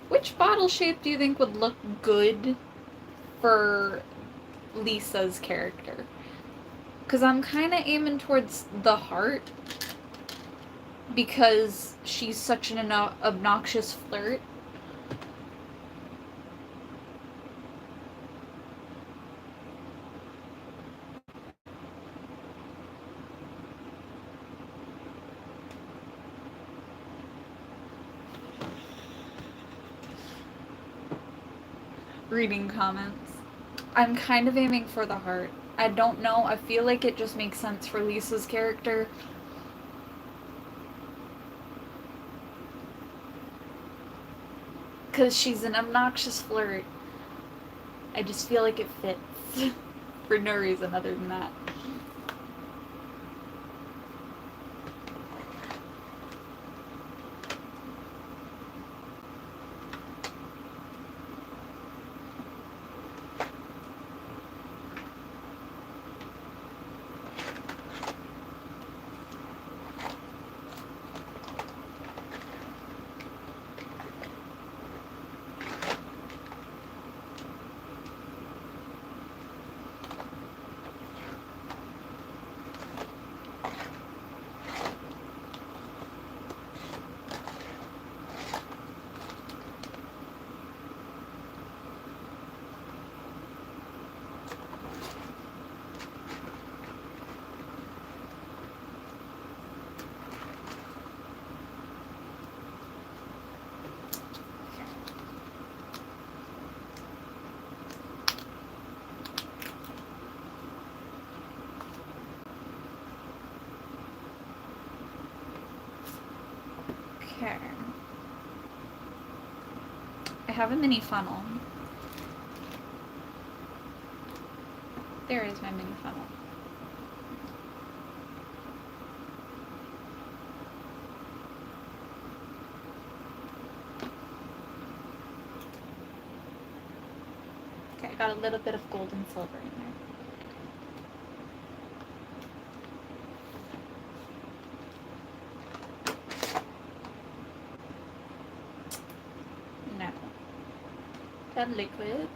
Which bottle shape do you think would look good for Lisa's character? Because I'm kind of aiming towards the heart. Because she's such an obnoxious flirt. Reading comments. I'm kind of aiming for the heart. I don't know. I feel like it just makes sense for Lisa's character. Because she's an obnoxious flirt. I just feel like it fits. For no reason other than that. Okay. I have a mini funnel. There is my mini funnel. Okay, I got a little bit of gold and silver in there. No. That liquid.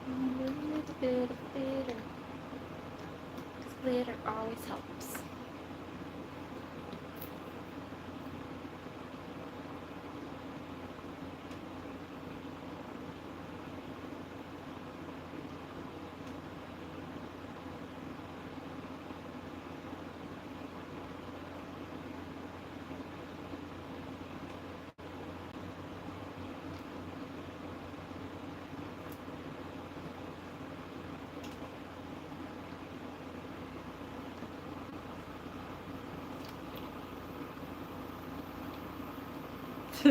A little bit of glitter. 'Cause glitter always helps. I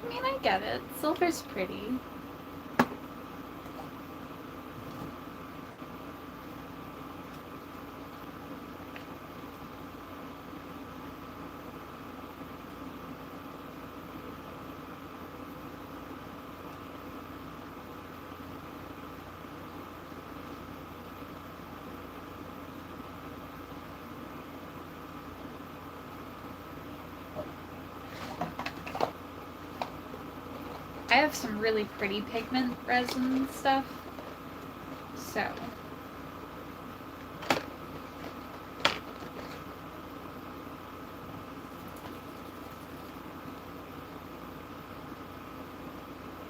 mean, I get it. Silver's pretty. I have some really pretty pigment resin stuff. So.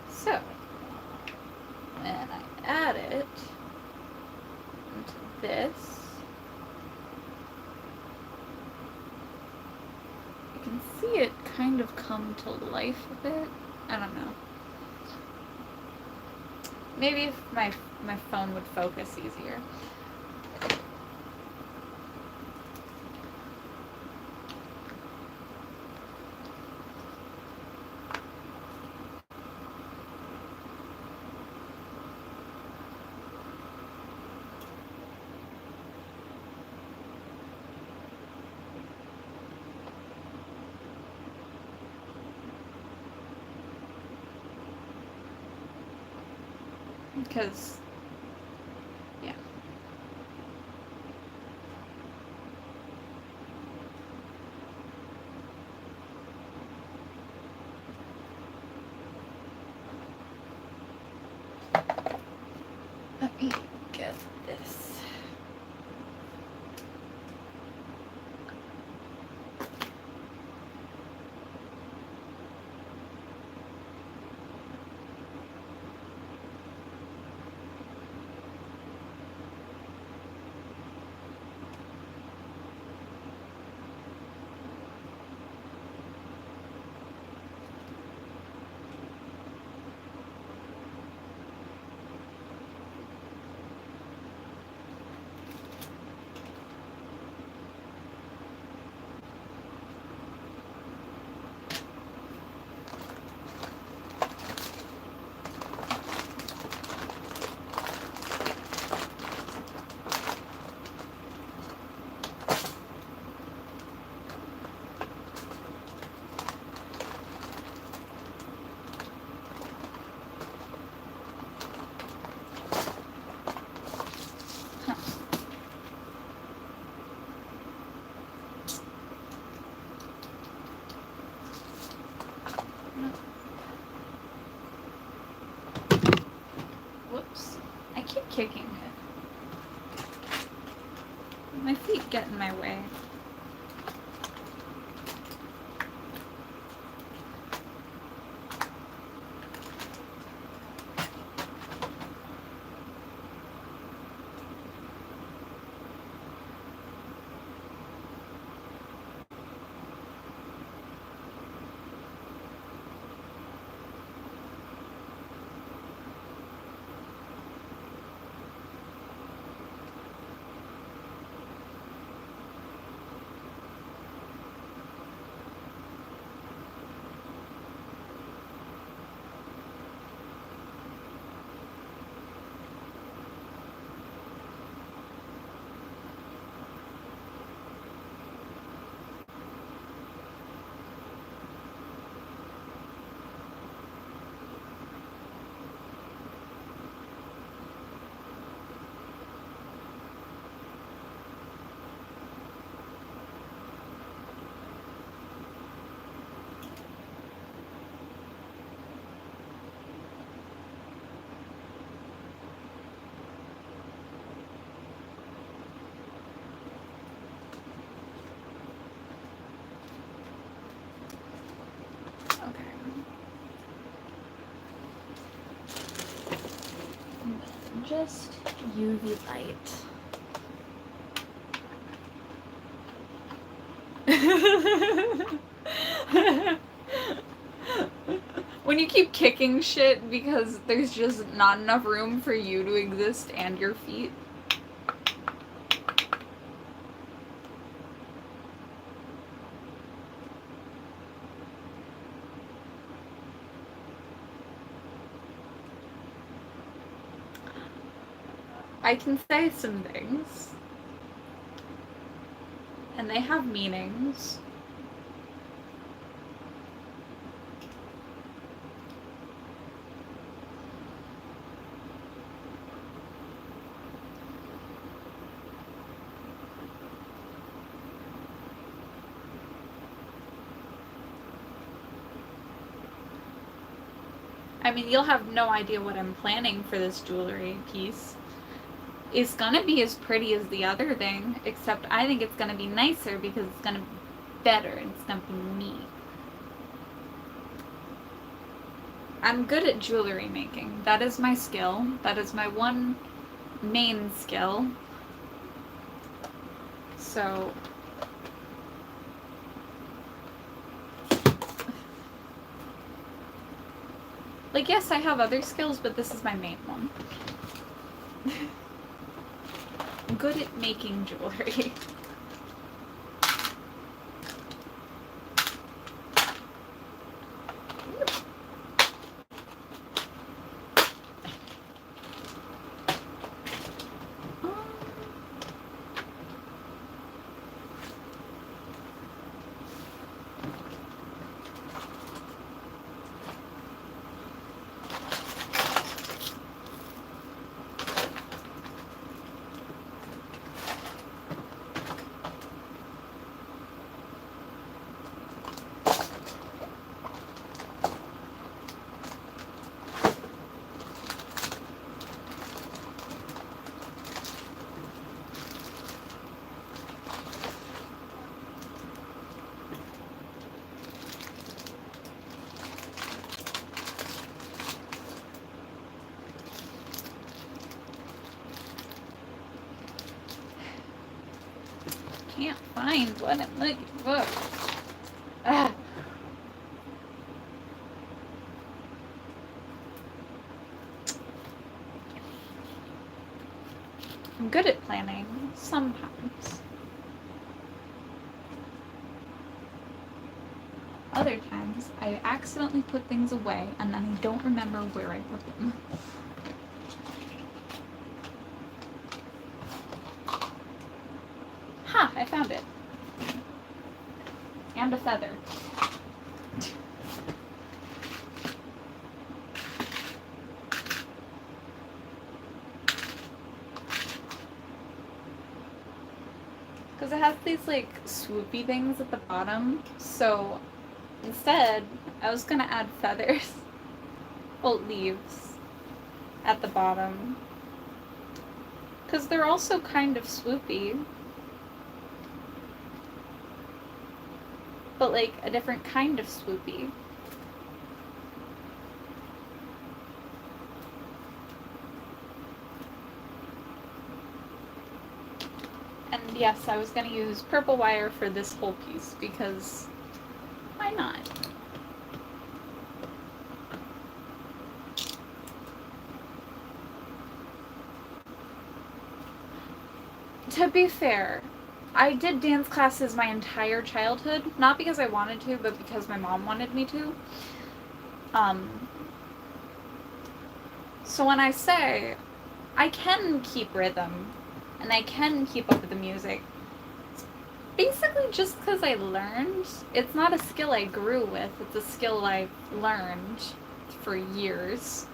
So. When I add it into this. can see it kind of come to life a bit. I don't know. Maybe if my phone would focus easier. Because, yeah. Let me get this. Whoops. I keep kicking it. My feet get in my way. Okay. And then just UV light. When you keep kicking shit because there's just not enough room for you to exist and your feet. I can say some things. And they have meanings. I mean, you'll have no idea what I'm planning for this jewelry piece. It's gonna be as pretty as the other thing, except I think it's gonna be nicer because it's gonna be better and it's gonna be me. I'm good at jewelry making. That is my skill. That is my one main skill. So Like, yes, I have other skills, but this is my main one. I'm good at making jewelry. Can't find what I'm looking for. Ah. I'm good at planning, sometimes. Other times, I accidentally put things away and then I don't remember where I put them. Ha! I found it. And a feather. Because it has these, like, swoopy things at the bottom, so instead, I was gonna add feathers. Well, leaves at the bottom. Because they're also kind of swoopy. But, like, a different kind of swoopy. And yes, I was going to use purple wire for this whole piece, because why not? To be fair, I did dance classes my entire childhood, not because I wanted to, but because my mom wanted me to. So when I say I can keep rhythm and I can keep up with the music, it's basically just because I learned. It's not a skill I grew with, it's a skill I learned for years.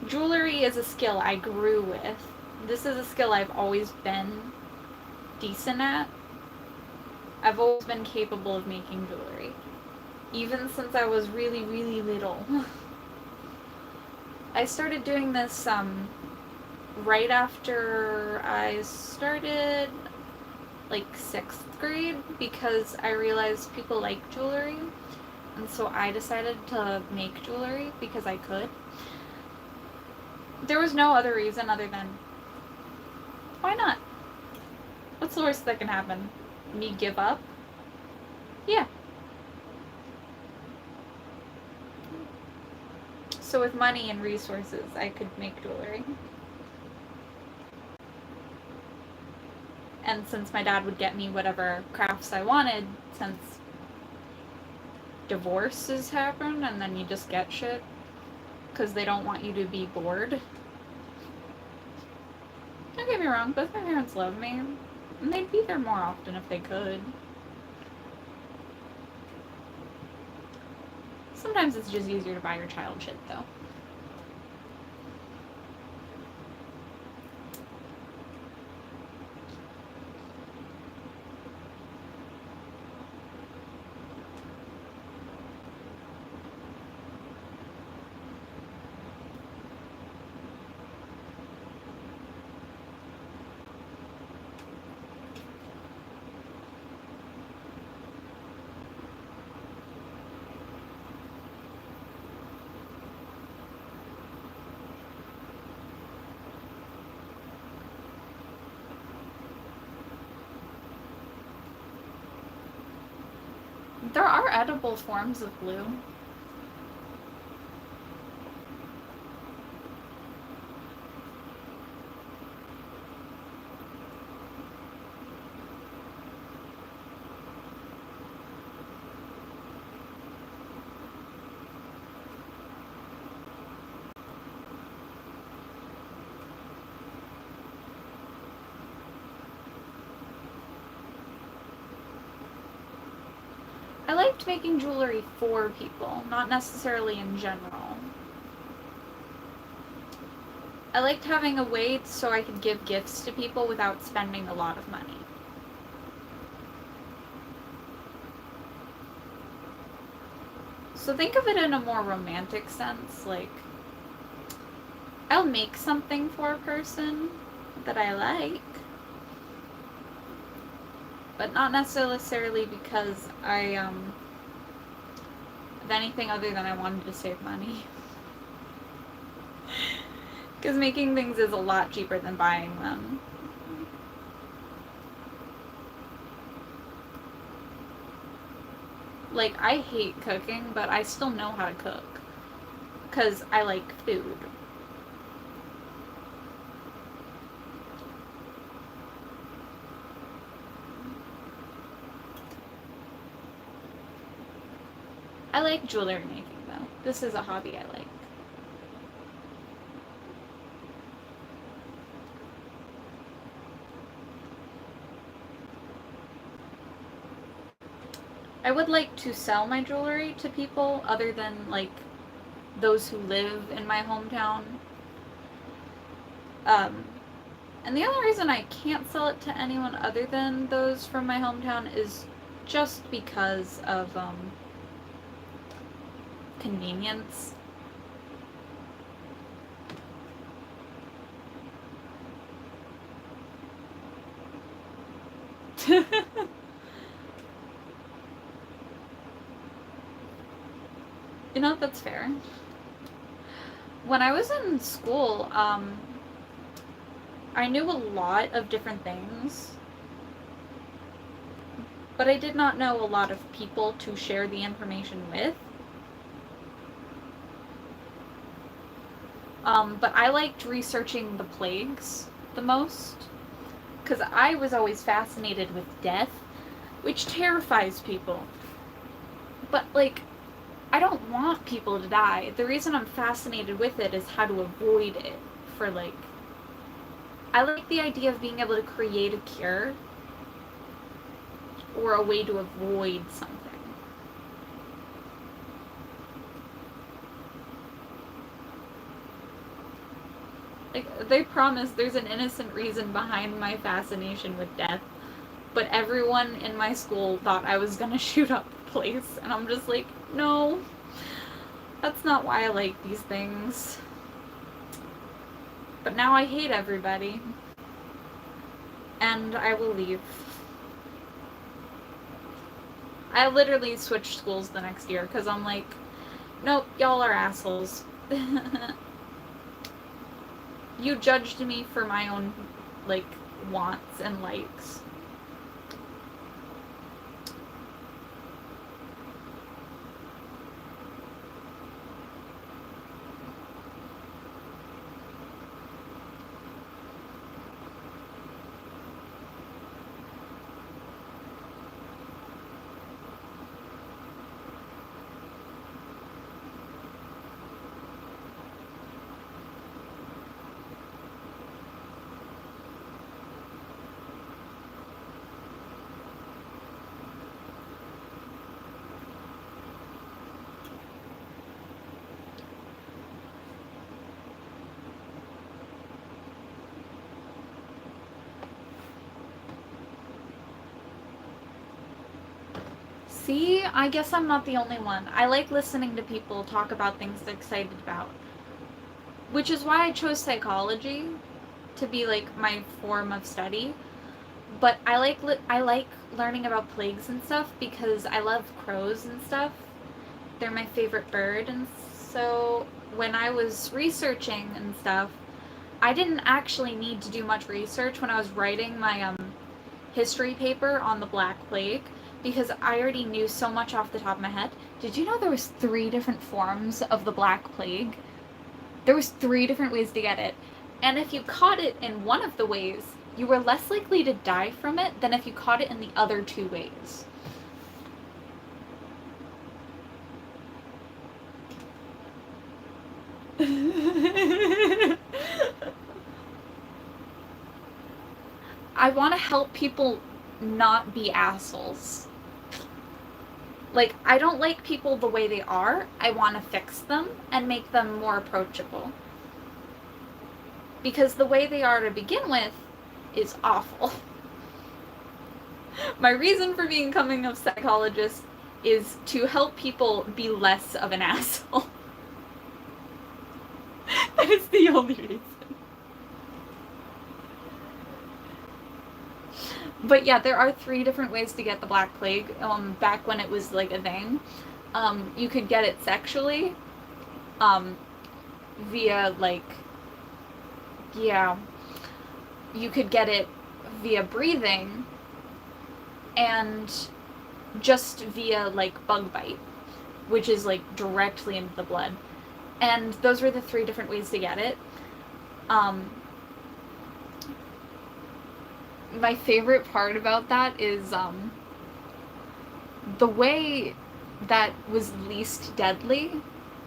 Jewelry is a skill I grew with. This is a skill I've always been decent at. I've always been capable of making jewelry. Even since I was really, really little. I started doing this right after I started, like, 6th grade, because I realized people like jewelry, and so I decided to make jewelry because I could. There was no other reason other than, why not? What's the worst that can happen? Me give up? Yeah. So with money and resources, I could make jewelry. And since my dad would get me whatever crafts I wanted, since divorces happen and then you just get shit because they don't want you to be bored. Don't get me wrong, both my parents love me, and they'd be there more often if they could. Sometimes it's just easier to buy your child shit, though. There are edible forms of glue. I liked making jewelry for people, not necessarily in general. I liked having a way so I could give gifts to people without spending a lot of money. So think of it in a more romantic sense, like, I'll make something for a person that I like, but not necessarily because of anything other than I wanted to save money. Because making things is a lot cheaper than buying them. Like, I hate cooking, but I still know how to cook. Because I like food. I like jewelry making, though. This is a hobby I like. I would like to sell my jewelry to people other than, like, those who live in my hometown. And the only reason I can't sell it to anyone other than those from my hometown is just because of, convenience. You know, that's fair. When I was in school, I knew a lot of different things, but I did not know a lot of people to share the information with. But I liked researching the plagues the most, because I was always fascinated with death, which terrifies people. But, like, I don't want people to die. The reason I'm fascinated with it is how to avoid it. I like the idea of being able to create a cure or a way to avoid something. Like, they promise there's an innocent reason behind my fascination with death, but everyone in my school thought I was gonna shoot up the place, and I'm just like, no, that's not why I like these things. But now I hate everybody, and I will leave. I literally switched schools the next year, because I'm like, nope, y'all are assholes. You judged me for my own, like, wants and likes. See, I guess I'm not the only one. I like listening to people talk about things they're excited about. Which is why I chose psychology to be, like, my form of study. But I like learning about plagues and stuff because I love crows and stuff. They're my favorite bird, and so when I was researching and stuff, I didn't actually need to do much research when I was writing my history paper on the Black Plague, because I already knew so much off the top of my head. Did you know there was 3 different forms of the Black Plague? There was 3 different ways to get it. And if you caught it in one of the ways, you were less likely to die from it than if you caught it in the other 2 ways. I want to help people not be assholes. Like, I don't like people the way they are. I want to fix them and make them more approachable. Because the way they are to begin with is awful. My reason for becoming a psychologist is to help people be less of an asshole. That is the only reason. But yeah, there are 3 different ways to get the Black Plague. Back when it was like a thing, you could get it sexually, via like, yeah, you could get it via breathing, and just via like bug bite, which is like directly into the blood. And those were the 3 different ways to get it. My favorite part about that is the way that was least deadly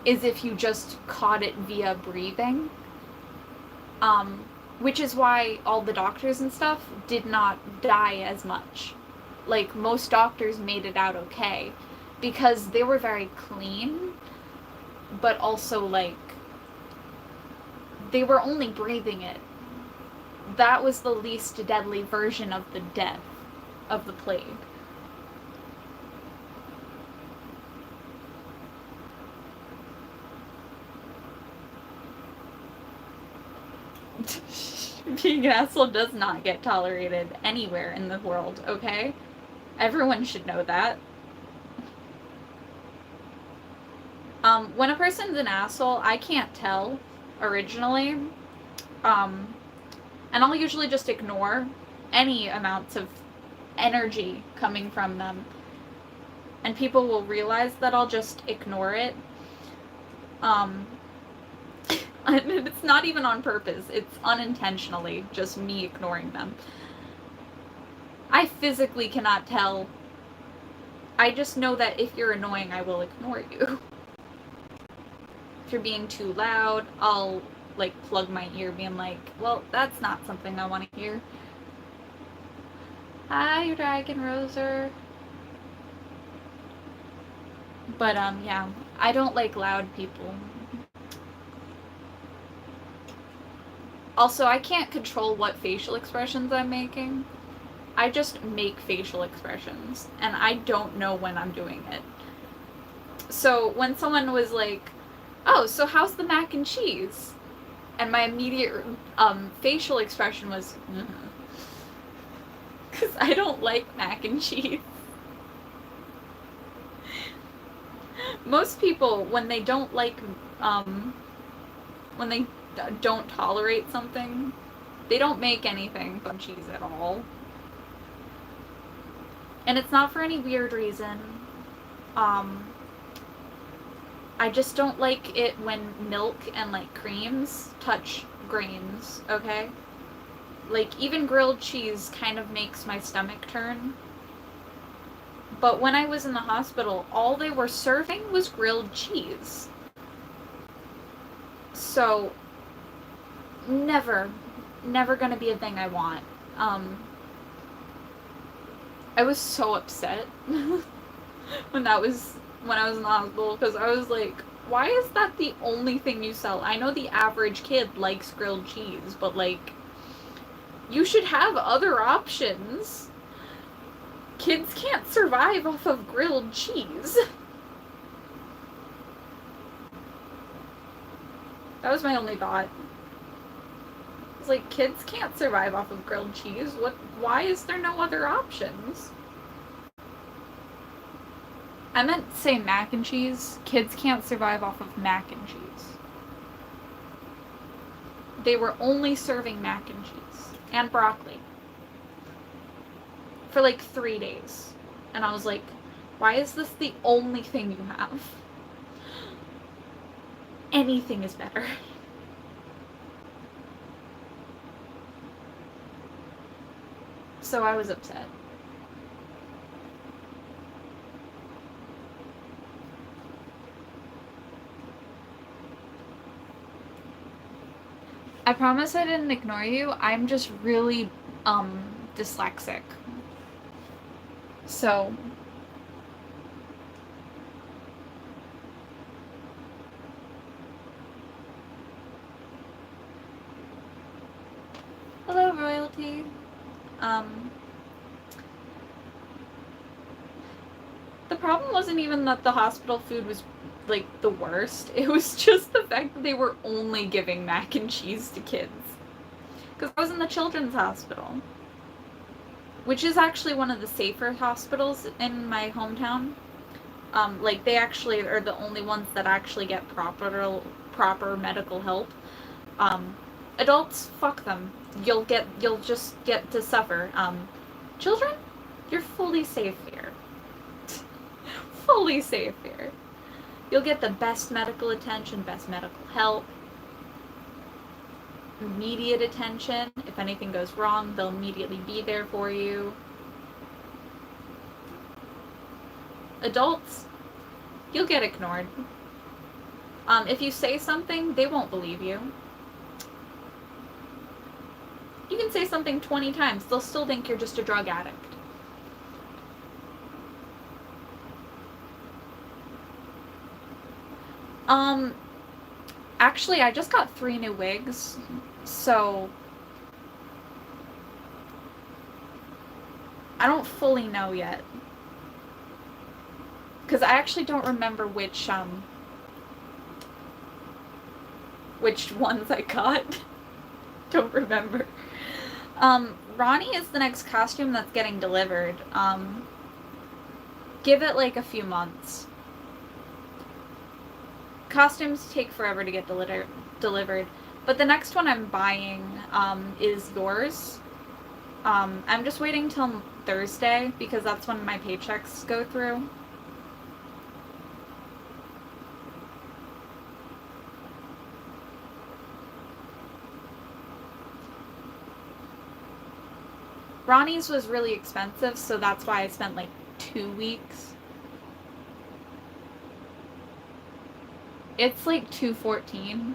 is if you just caught it via breathing, which is why all the doctors and stuff did not die as much. Like, most doctors made it out okay because they were very clean, but also like they were only breathing it. That was the least deadly version of the death of the plague. Being an asshole does not get tolerated anywhere in the world, okay? Everyone should know that. When a person's an asshole, I can't tell originally. And I'll usually just ignore any amounts of energy coming from them. And people will realize that I'll just ignore it. And it's not even on purpose. It's unintentionally just me ignoring them. I physically cannot tell. I just know that if you're annoying, I will ignore you. If you're being too loud, I'll like plug my ear being like, well, that's not something I want to hear. Hi, Dragon Roser. But yeah, I don't like loud people. Also, I can't control what facial expressions I'm making. I just make facial expressions, and I don't know when I'm doing it. So when someone was like, oh, so how's the mac and cheese? And my immediate facial expression was, because I don't like mac and cheese. Most people, when they don't like, when they don't tolerate something, they don't make anything but cheese at all. And it's not for any weird reason. I just don't like it when milk and like creams touch grains, okay? Like, even grilled cheese kind of makes my stomach turn. But when I was in the hospital, all they were serving was grilled cheese. So, never gonna be a thing I want. I was so upset when I was in the hospital, because I was like, why is that the only thing you sell? I know the average kid likes grilled cheese, but like, you should have other options. Kids can't survive off of grilled cheese. That was my only thought. It's like, kids can't survive off of grilled cheese. Why is there no other options? I meant to say mac and cheese. Kids can't survive off of mac and cheese. They were only serving mac and cheese. And broccoli. For like 3 days. And I was like, why is this the only thing you have? Anything is better. So I was upset. I promise I didn't ignore you. I'm just really, dyslexic. So. Hello, Royalty. The problem wasn't even that the hospital food was, like, the worst. It was just the fact that they were only giving mac and cheese to kids. Because I was in the children's hospital, which is actually one of the safer hospitals in my hometown. Like, they actually are the only ones that actually get proper medical help. Adults, fuck them. You'll just get to suffer. Children, you're fully safe here. Fully safe here. You'll get the best medical attention, best medical help, immediate attention. If anything goes wrong, they'll immediately be there for you. Adults, you'll get ignored. If you say something, they won't believe you. You can say something 20 times, they'll still think you're just a drug addict. Actually, I just got 3 new wigs, so I don't fully know yet. Because I actually don't remember which ones I got. Don't remember. Ronnie is the next costume that's getting delivered. Give it like a few months. Costumes take forever to get delivered, but the next one I'm buying is yours. I'm just waiting till Thursday because that's when my paychecks go through. Ronnie's was really expensive, so that's why I spent like 2 weeks. It's like $214.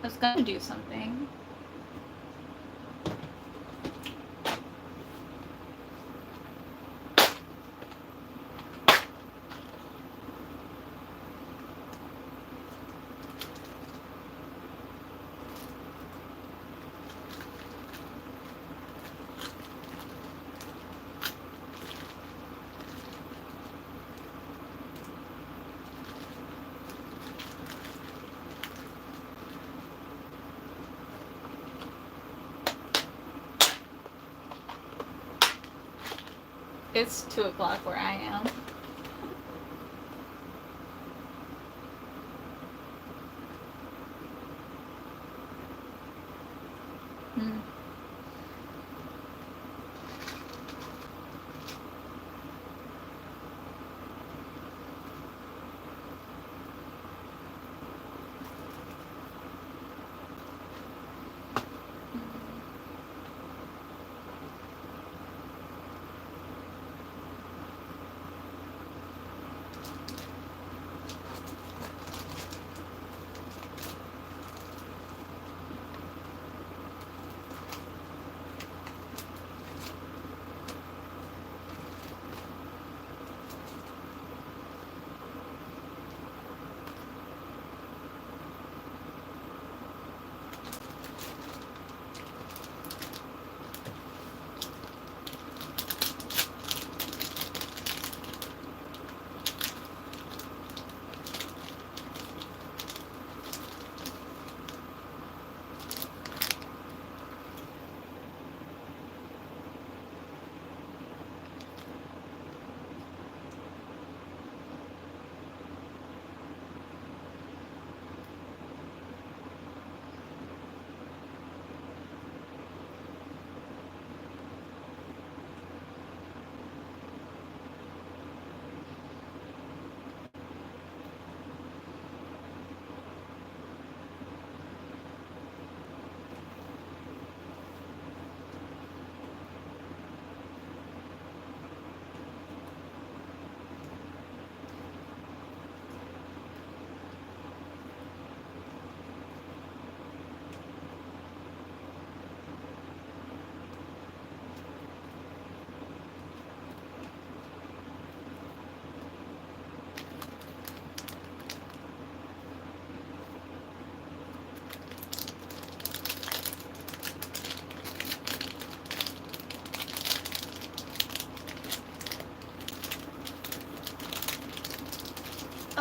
I was gonna do something. It's 2 o'clock where I am.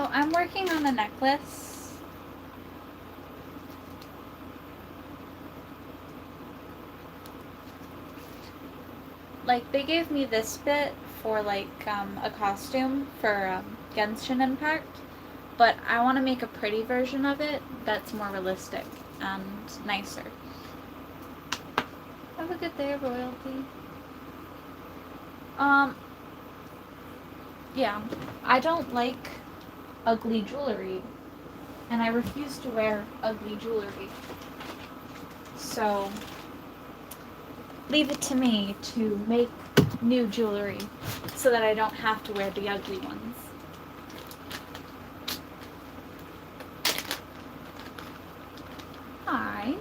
Oh, I'm working on a necklace. Like, they gave me this bit for, like, a costume for Genshin Impact, but I want to make a pretty version of it that's more realistic and nicer. Have a good day, Royalty. Yeah, I don't like ugly jewelry, and I refuse to wear ugly jewelry. So, leave it to me to make new jewelry so that I don't have to wear the ugly ones. Hi.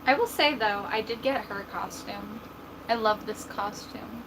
I will say, though, I did get her costume. I love this costume.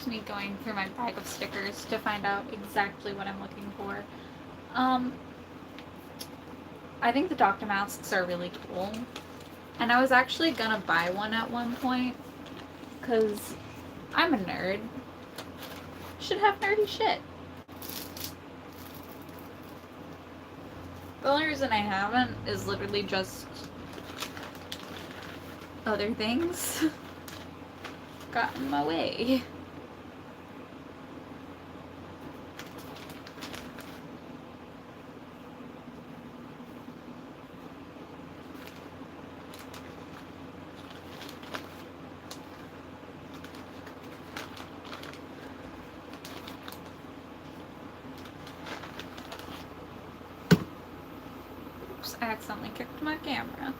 just me going through my bag of stickers to find out exactly what I'm looking for. I think the doctor masks are really cool. And I was actually gonna buy one at one point, because I'm a nerd. Should have nerdy shit. The only reason I haven't is literally just other things got in my way. Oops, I accidentally kicked my camera.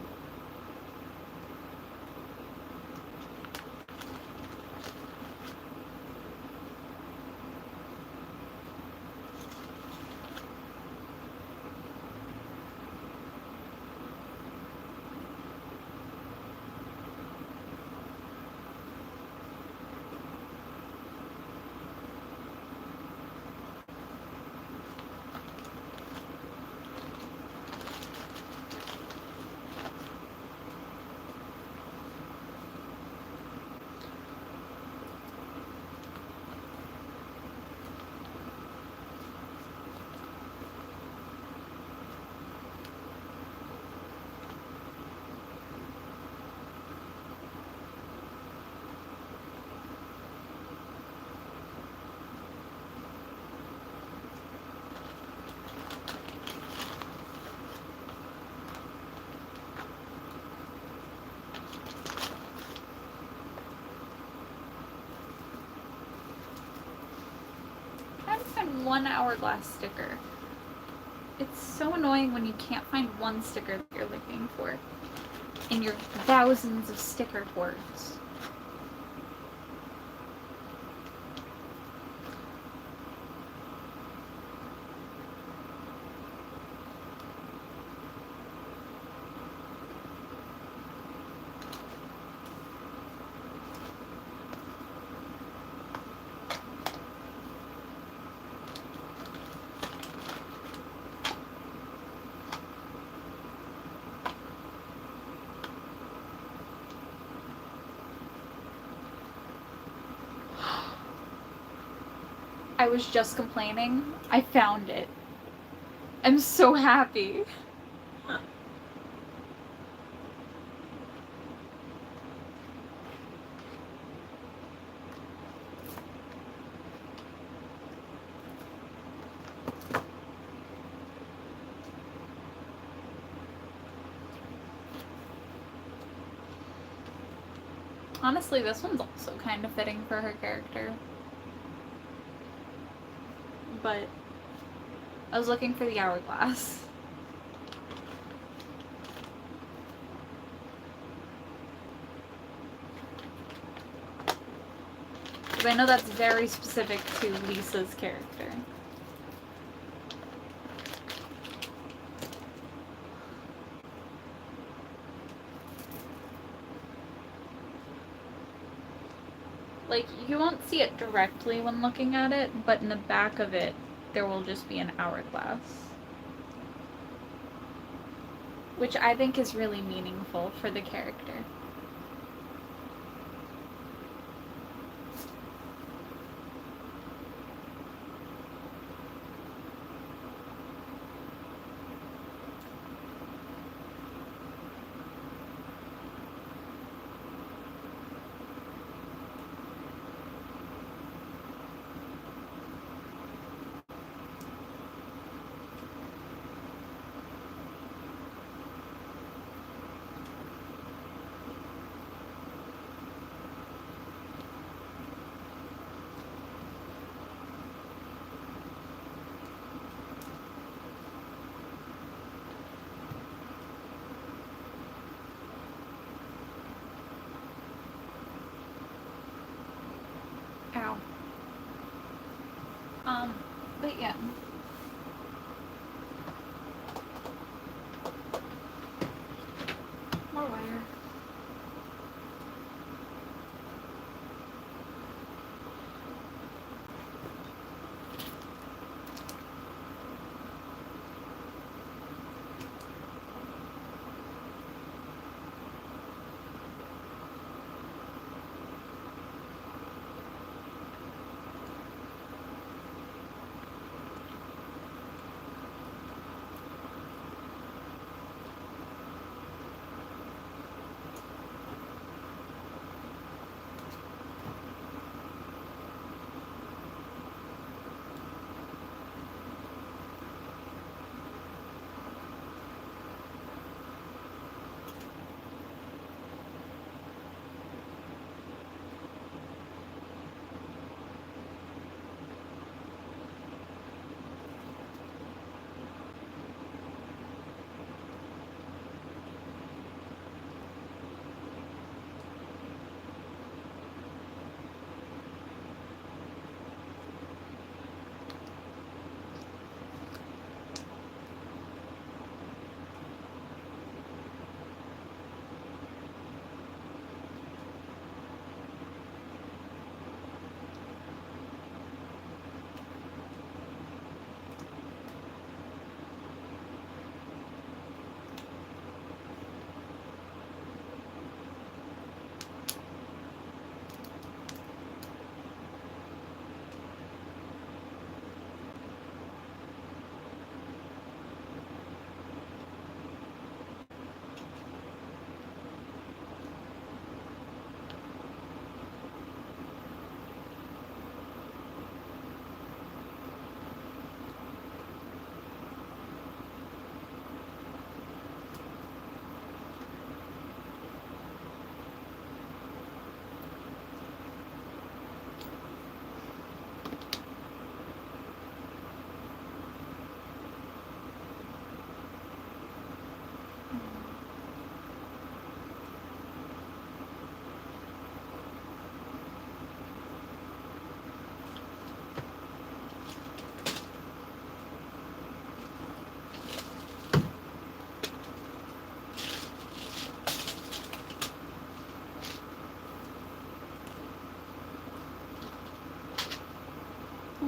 One hourglass sticker. It's so annoying when you can't find one sticker that you're looking for in your thousands of sticker ports. I was just complaining. I found it. I'm so happy. Honestly, this one's also kind of fitting for her character. But I was looking for the hourglass. Because I know that's very specific to Lisa's character. Like, you won't see it directly when looking at it, but in the back of it, there will just be an hourglass. Which I think is really meaningful for the character. Ow. But yeah. More wire.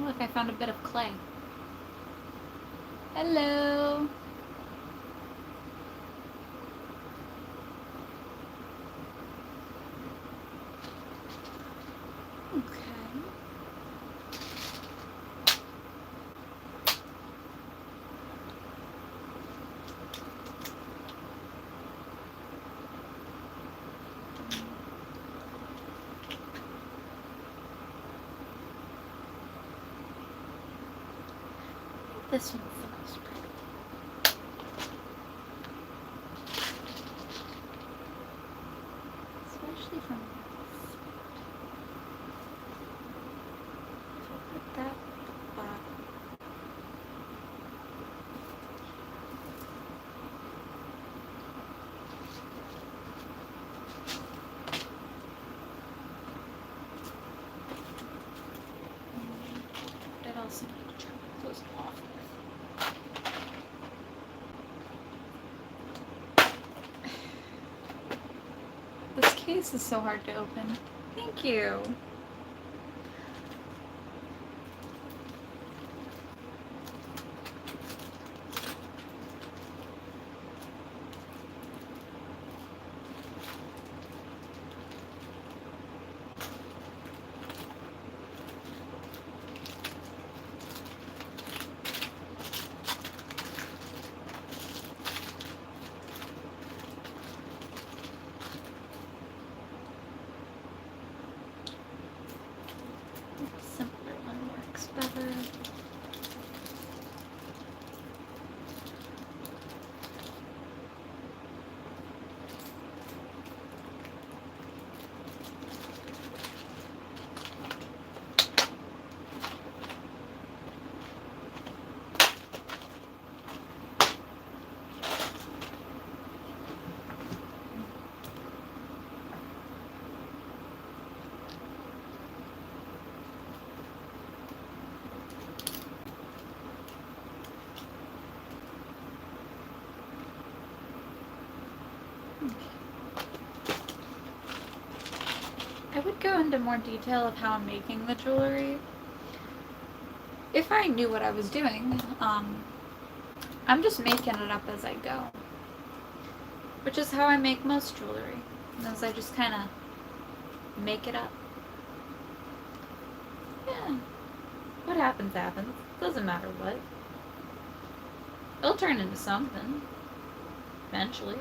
look, I found a bit of clay. Hello. Okay. This one's the most pretty. Especially from this. Put that back. I'd also need to try to close it off. This case is so hard to open. Thank you. Simpler one works better. I would go into more detail of how I'm making the jewelry if I knew what I was doing. I'm just making it up as I go, which is how I make most jewelry, as I just kind of make it up. Yeah, what happens happens. Doesn't matter what. It'll turn into something eventually.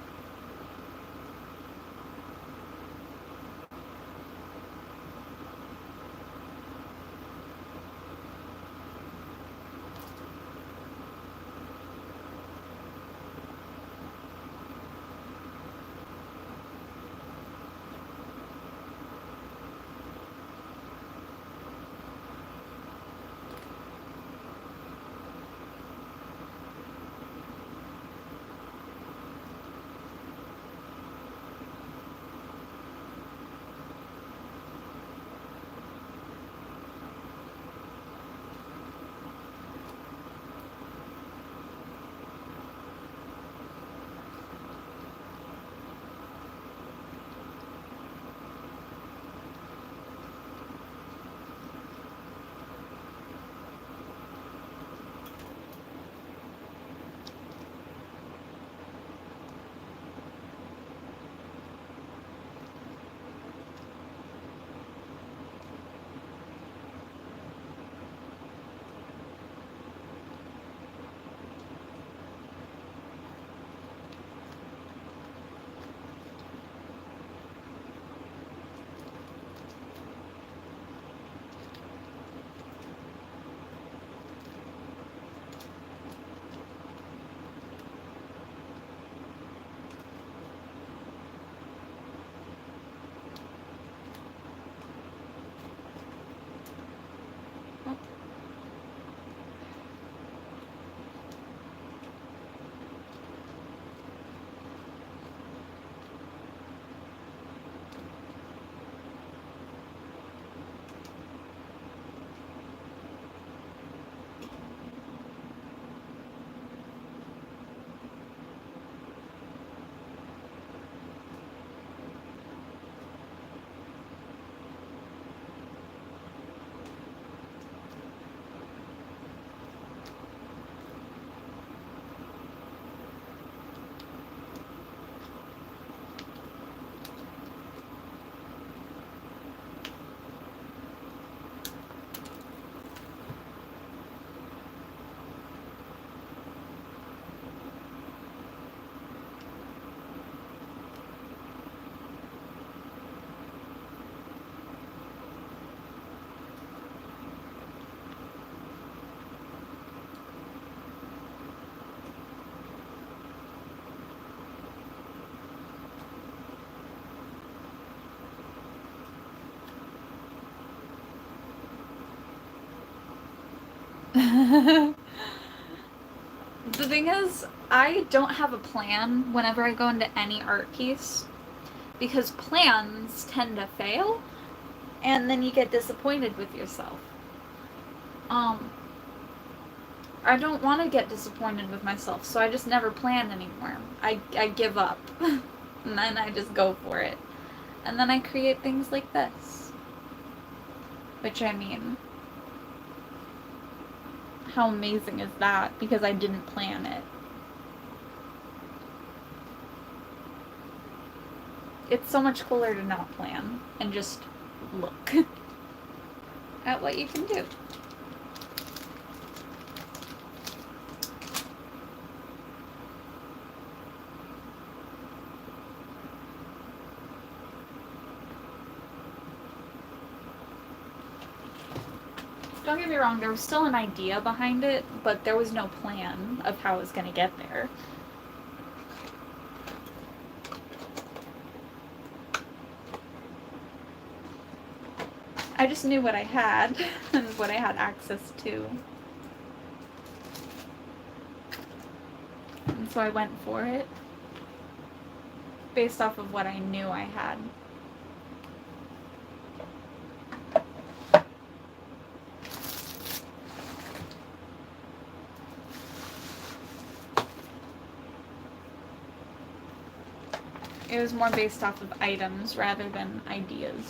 The thing is, I don't have a plan whenever I go into any art piece because plans tend to fail and then you get disappointed with yourself. Um, I don't want to get disappointed with myself, so I just never plan anymore. I give up. And then I just go for it. And then I create things like this. Which, I mean, how amazing is that? Because I didn't plan it. It's so much cooler to not plan and just look at what you can do. Don't get me wrong, there was still an idea behind it, but there was no plan of how it was going to get there. I just knew what I had and what I had access to. And so I went for it based off of what I knew I had. It was more based off of items rather than ideas.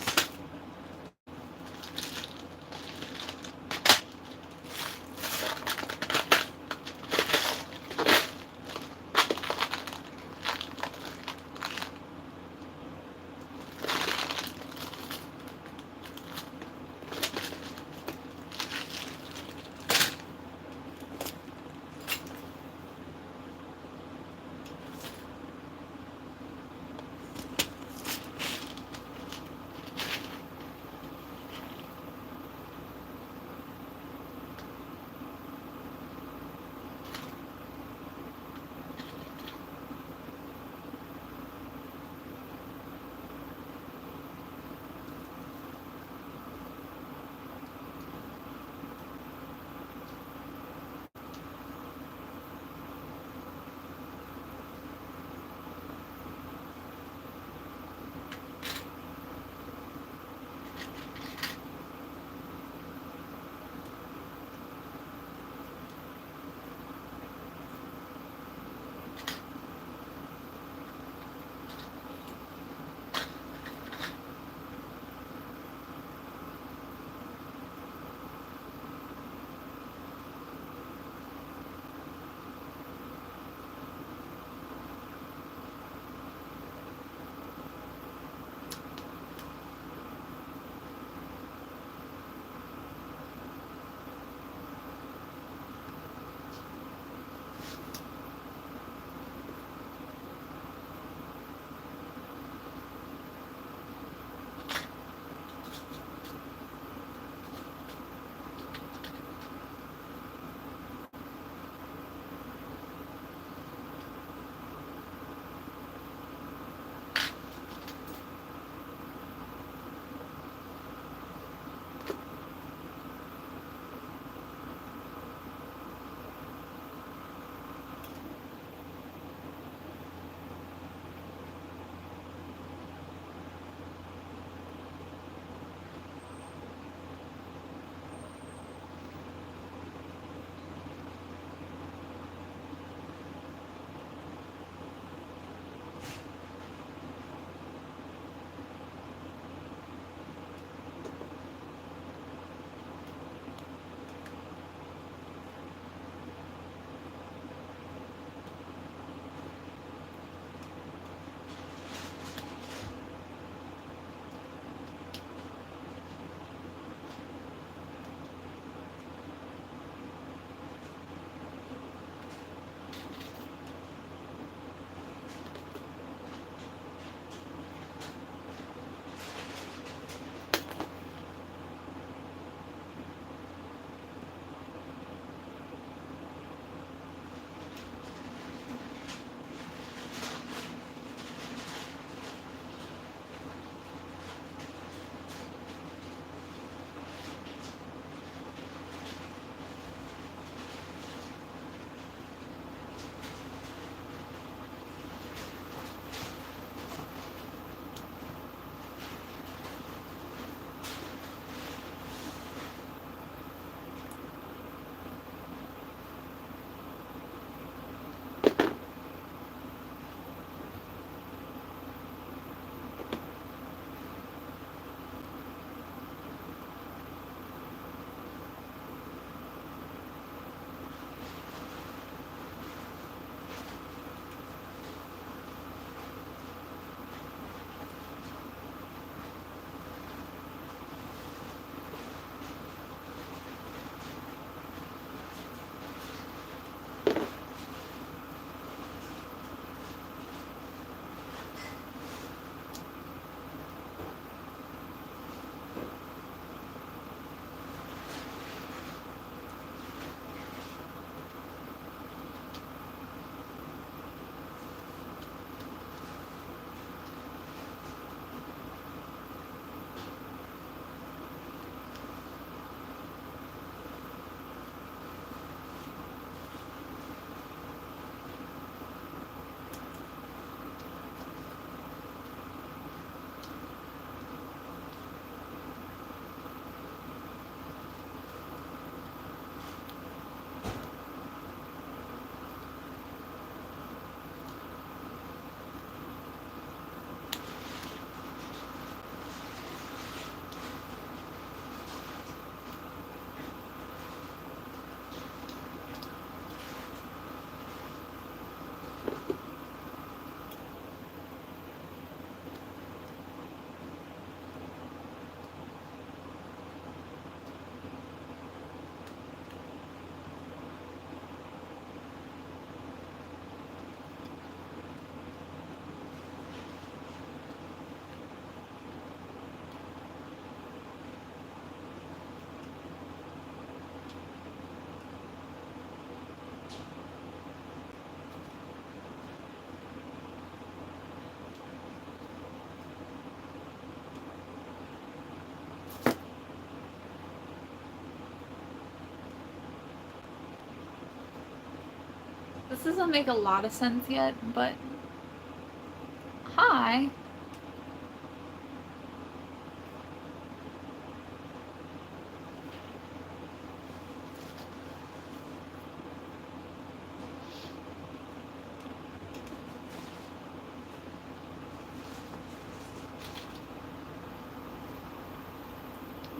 This doesn't make a lot of sense yet, but hi.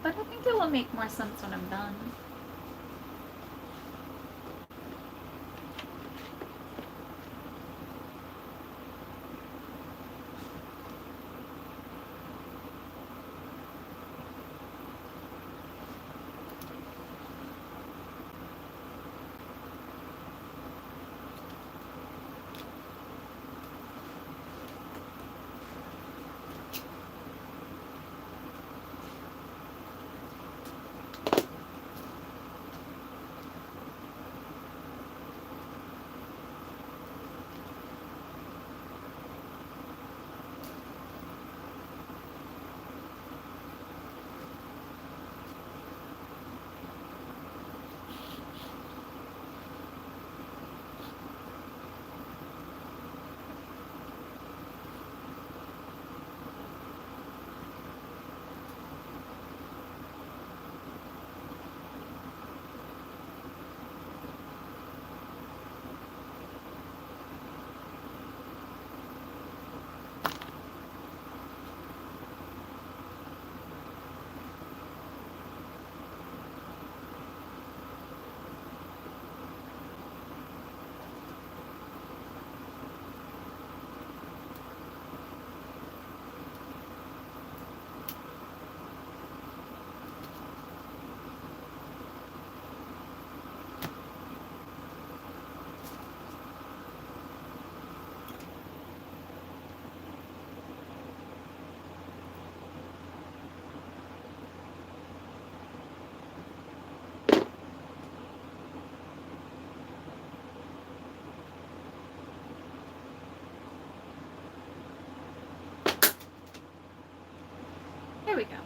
But I think it will make more sense when I'm done. Here we go.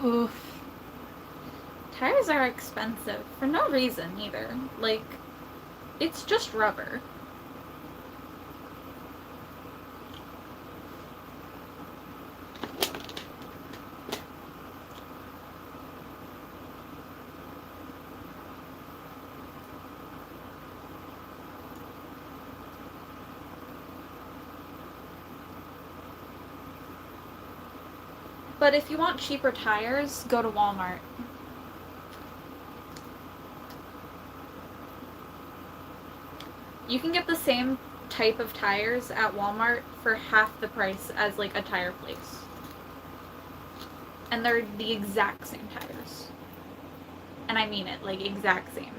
Oof. Tires are expensive for no reason either. Like, it's just rubber. But if you want cheaper tires, go to Walmart. You can get the same type of tires at Walmart for half the price as like a tire place. And they're the exact same tires. And I mean it, like exact same.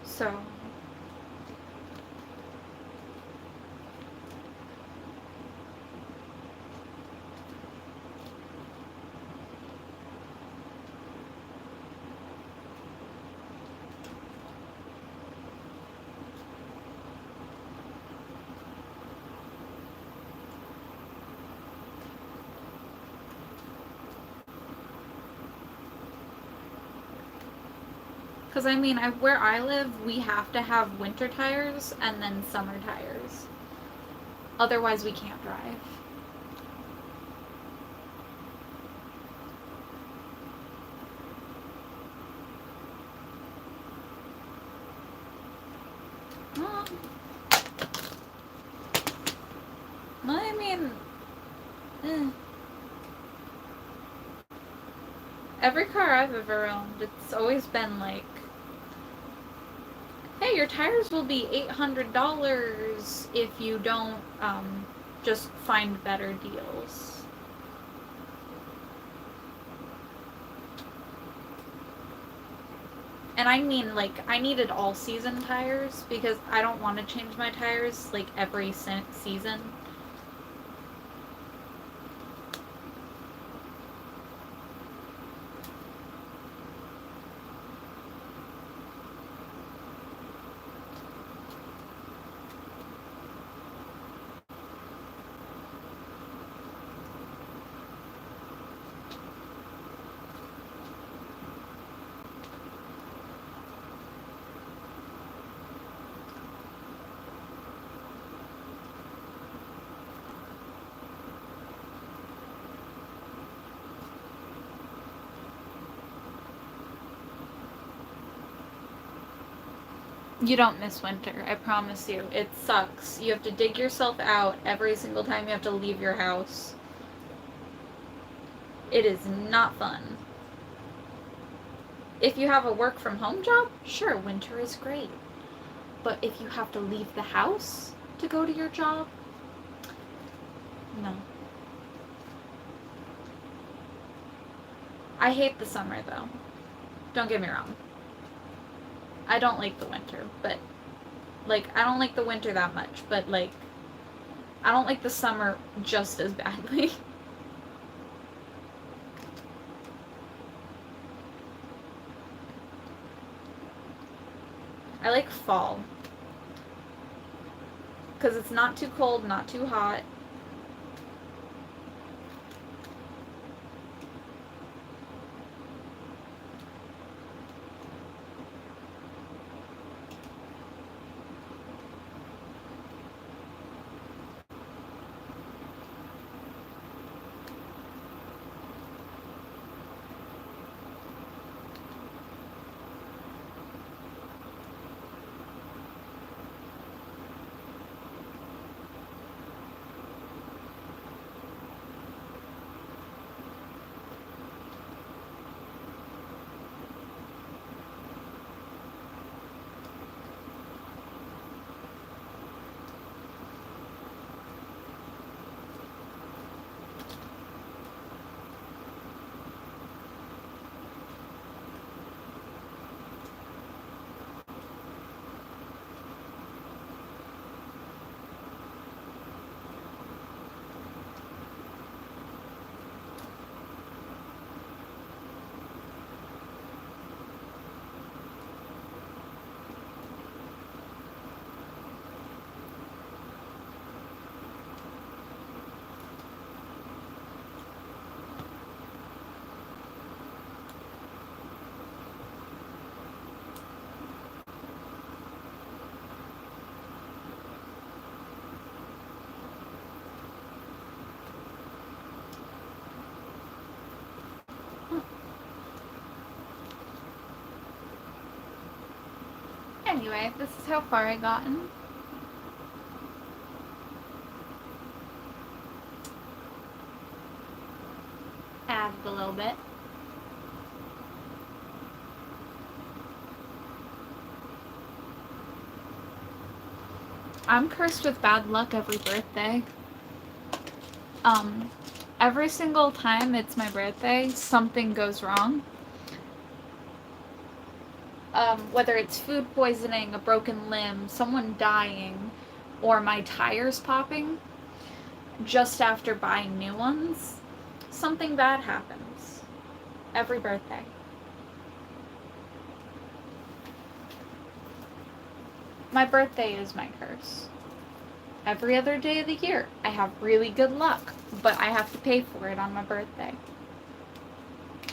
So, because I mean, where I live, we have to have winter tires and then summer tires. Otherwise, we can't drive. Well, I mean, every car I've ever owned, it's always been like, hey, your tires will be $800 if you don't just find better deals. And I mean, like, I needed all season tires because I don't want to change my tires like every season. You don't miss winter, I promise you. It sucks. You have to dig yourself out every single time you have to leave your house. It is not fun. If you have a work from home job, sure, winter is great. But if you have to leave the house to go to your job, no. I hate the summer though. Don't get me wrong. I don't like the winter, but like I don't like the winter that much, but like I don't like the summer just as badly. I like fall. Because it's not too cold, not too hot. Anyway, this is how far I gotten. Added a little bit. I'm cursed with bad luck every birthday. Every single time it's my birthday, something goes wrong. Whether it's food poisoning, a broken limb, someone dying, or my tires popping just after buying new ones, something bad happens. Every birthday. My birthday is my curse. Every other day of the year, I have really good luck, but I have to pay for it on my birthday.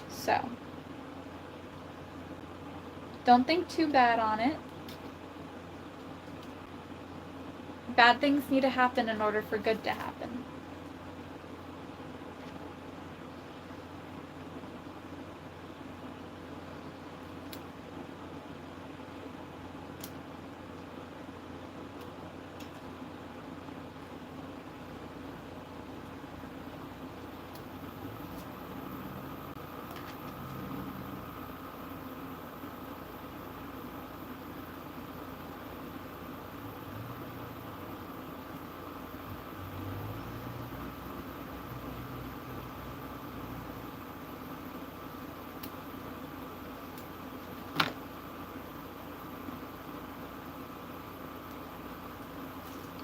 So, don't think too bad on it. Bad things need to happen in order for good to happen.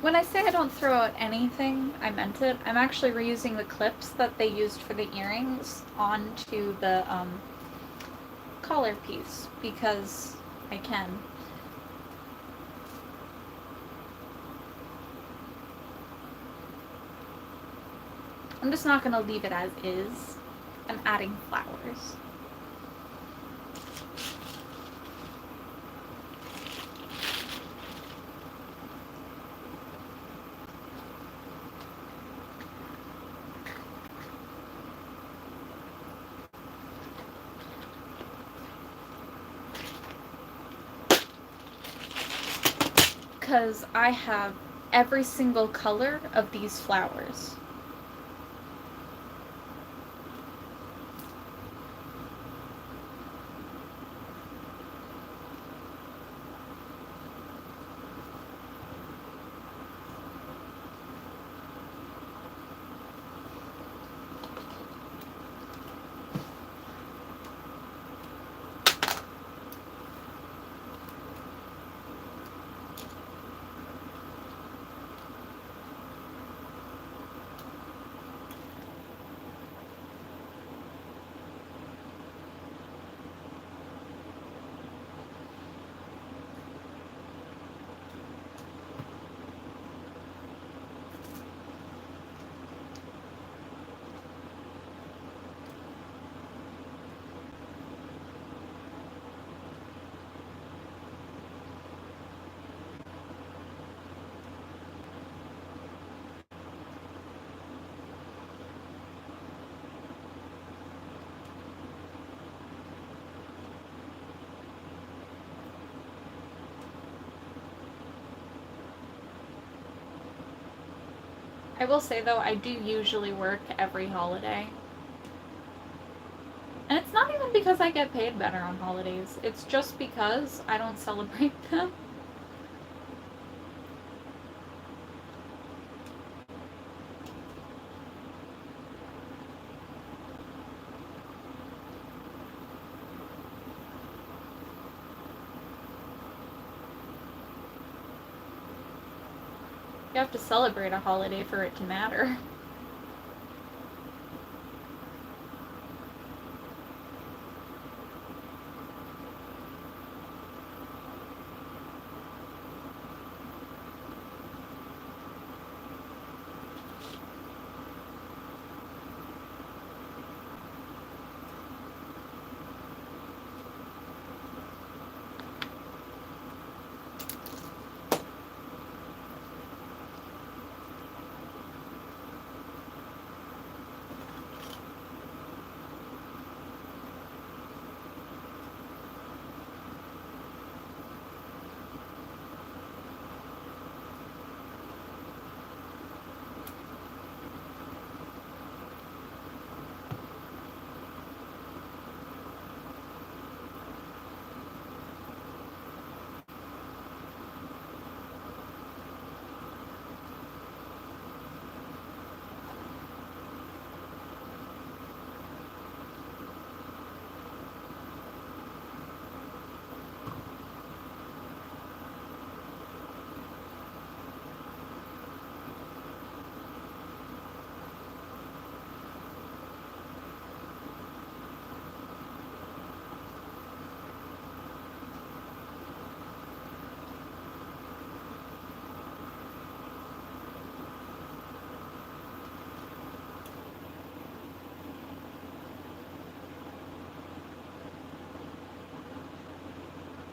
When I say I don't throw out anything, I meant it. I'm actually reusing the clips that they used for the earrings onto the collar piece because I can. I'm just not going to leave it as is. I'm adding flowers. Because I have every single color of these flowers. I will say though, I do usually work every holiday. And it's not even because I get paid better on holidays. It's just because I don't celebrate them. You have to celebrate a holiday for it to matter.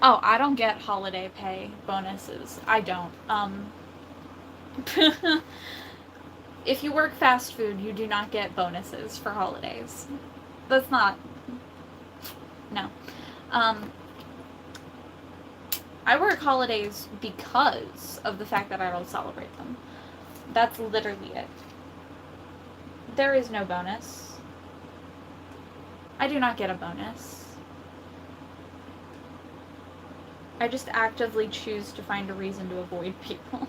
Oh, I don't get holiday pay bonuses. I don't. If you work fast food, you do not get bonuses for holidays. That's not. No. Um, I work holidays because of the fact that I don't celebrate them. That's literally it. There is no bonus. I do not get a bonus. I just actively choose to find a reason to avoid people.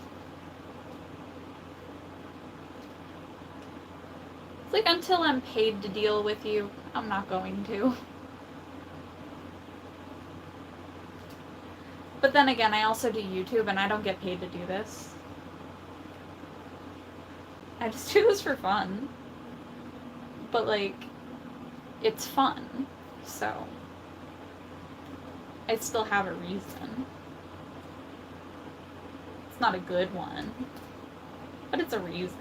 It's like, until I'm paid to deal with you, I'm not going to. But then again, I also do YouTube and I don't get paid to do this. I just do this for fun. But, like, it's fun. So, I still have a reason. It's not a good one, but it's a reason.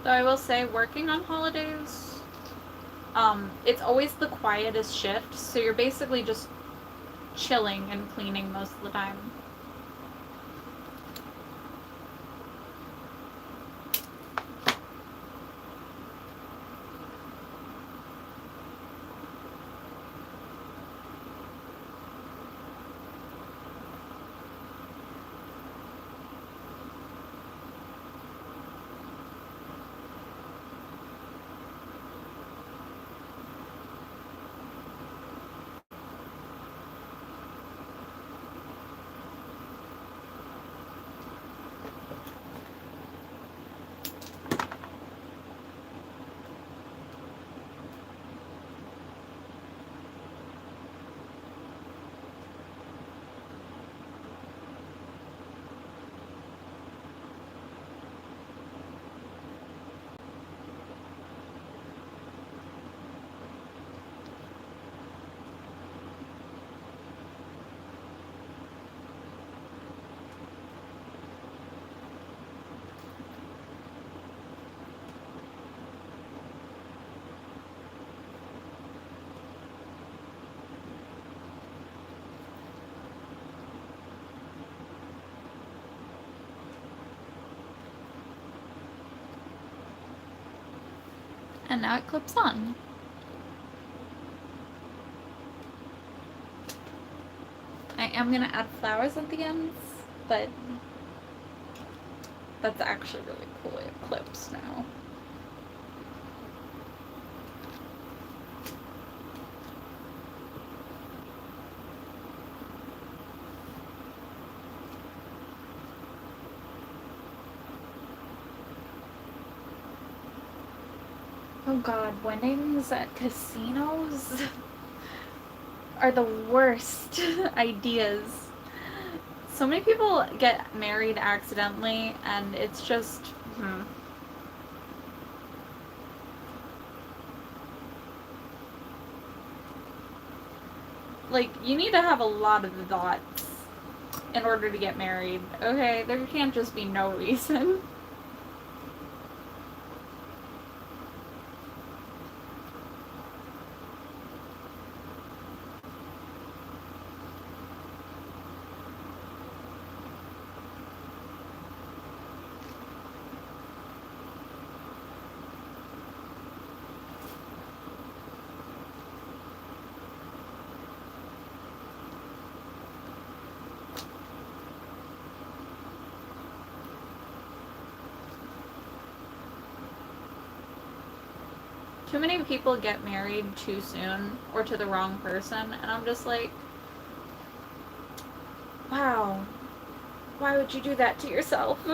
Though I will say, working on holidays, it's always the quietest shift, so you're basically just chilling and cleaning most of the time. And now it clips on. I am gonna add flowers at the ends, but that's actually really cool. It clips now. Oh god, weddings at casinos are the worst ideas. So many people get married accidentally, and it's just, like, you need to have a lot of thoughts in order to get married, okay? There can't just be no reason. Too many people get married too soon or to the wrong person, and I'm just like, wow, why would you do that to yourself?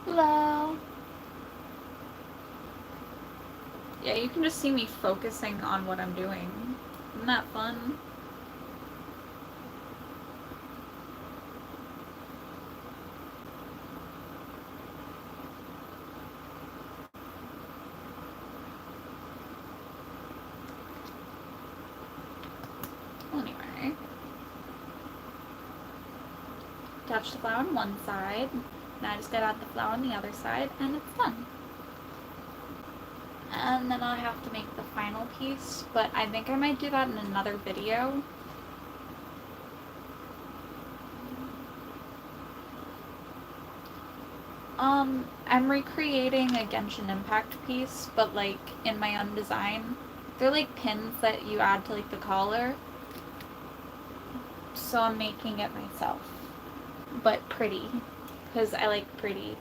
Hello. Yeah, you can just see me focusing on what I'm doing. Isn't that fun? Well, anyway. Touch the flower on one side. Now I just gotta add the flower on the other side, and it's done. And then I'll have to make the final piece, but I think I might do that in another video. I'm recreating a Genshin Impact piece, but like in my own design. They're like pins that you add to like the collar. So I'm making it myself. But pretty. Because I like pretty.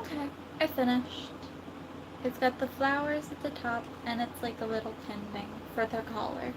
Okay, I finished. It's got the flowers at the top, and it's like a little pin thing for the collar.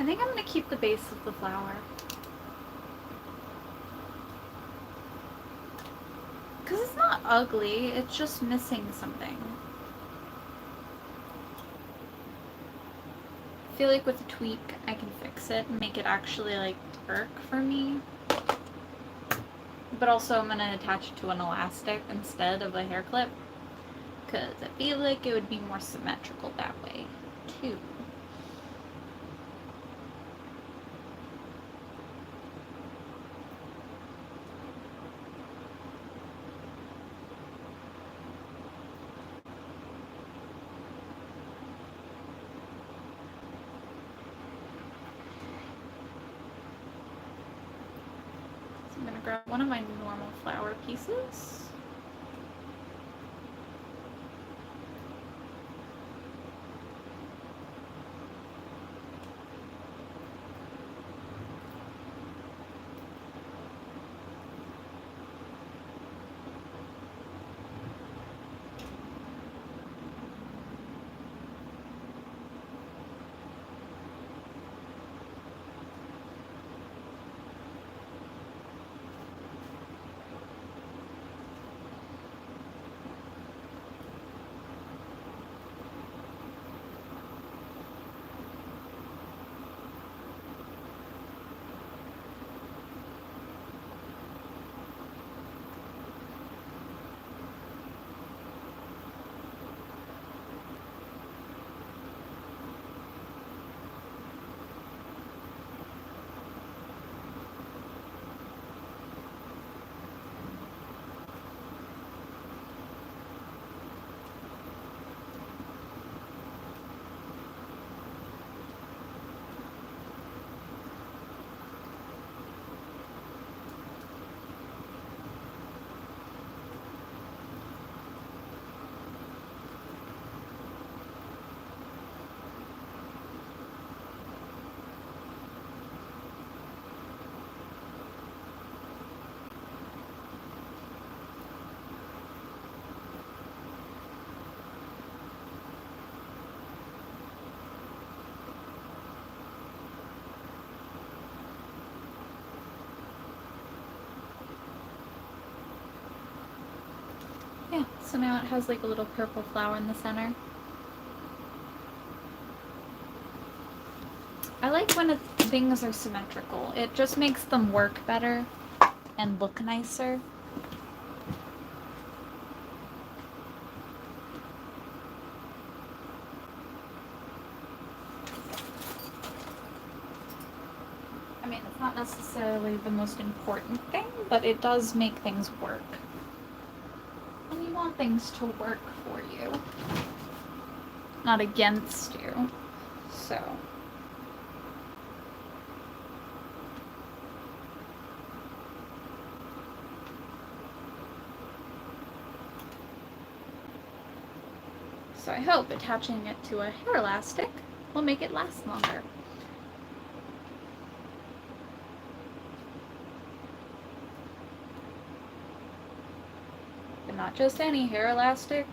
I think I'm going to keep the base of the flower. Because it's not ugly, it's just missing something. I feel like with a tweak, I can fix it and make it actually, like, work for me. But also I'm going to attach it to an elastic instead of a hair clip. Because I feel like it would be more symmetrical that way, too. I'm going to grab one of my normal flower pieces. Yeah, so now it has like a little purple flower in the center. I like when things are symmetrical. It just makes them work better and look nicer. I mean, it's not necessarily the most important thing, but it does make things work. You want things to work for you, not against you. So. So I hope attaching it to a hair elastic will make it last longer. But not just any hair elastic,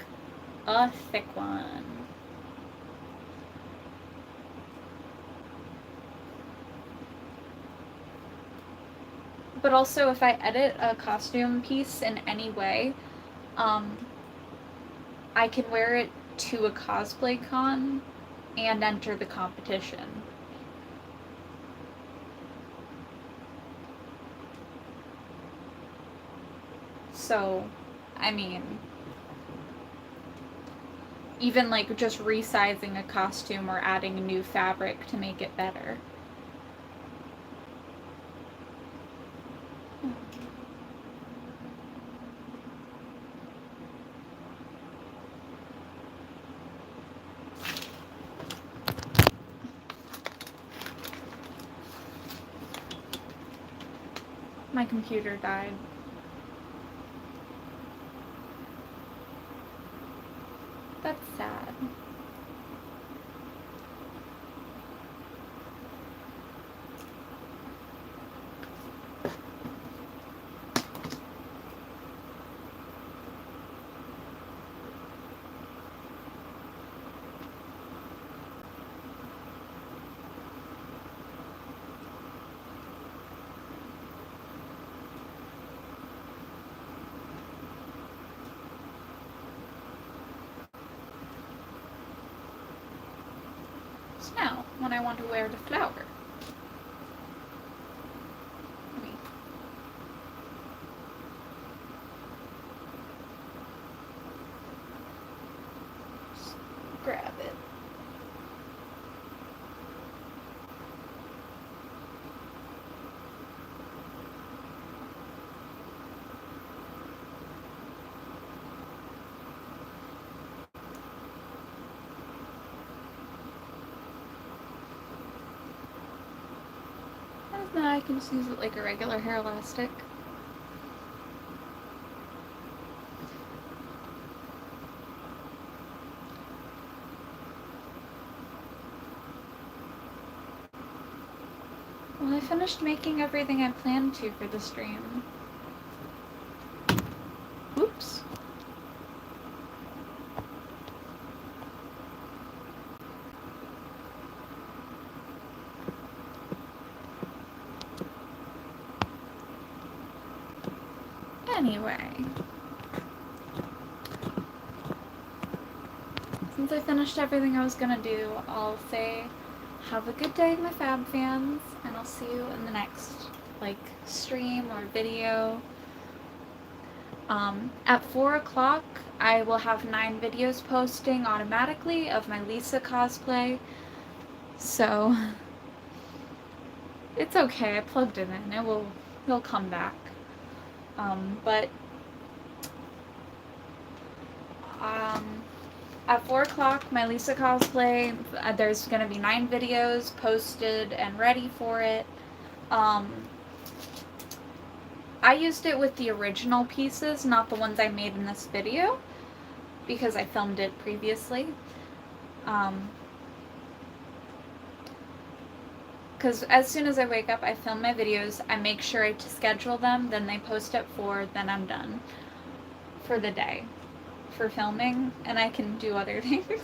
a thick one. But also, if I edit a costume piece in any way, I can wear it to a cosplay con and enter the competition. So, I mean, even like just resizing a costume or adding a new fabric to make it better. My computer died. That's sad. So now, when I want to wear the flower, let me just grab it. And then I can just use it like a regular hair elastic. Well, I finished making everything I planned to for the stream. Oops. Anyway. Since I finished everything I was gonna do, I'll say have a good day, my fab fans, and I'll see you in the next, like, stream or video. At 4 o'clock, I will have 9 videos posting automatically of my Lisa cosplay. So, it's okay, I plugged it in. It'll come back. But at 4 o'clock, my Lisa cosplay, there's going to be 9 videos posted and ready for it. I used it with the original pieces, not the ones I made in this video, because I filmed it previously. Because as soon as I wake up, I film my videos, I make sure to schedule them, then they post at 4, then I'm done for the day for filming, and I can do other things.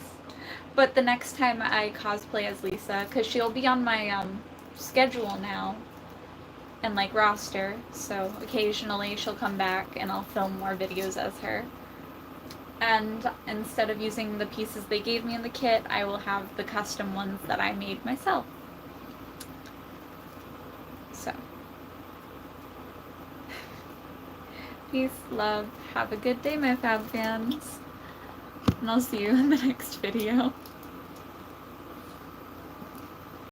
But the next time I cosplay as Lisa, because she'll be on my schedule now, and like roster, so occasionally she'll come back and I'll film more videos as her. And instead of using the pieces they gave me in the kit, I will have the custom ones that I made myself. So, peace, love, have a good day, my fab fans, and I'll see you in the next video.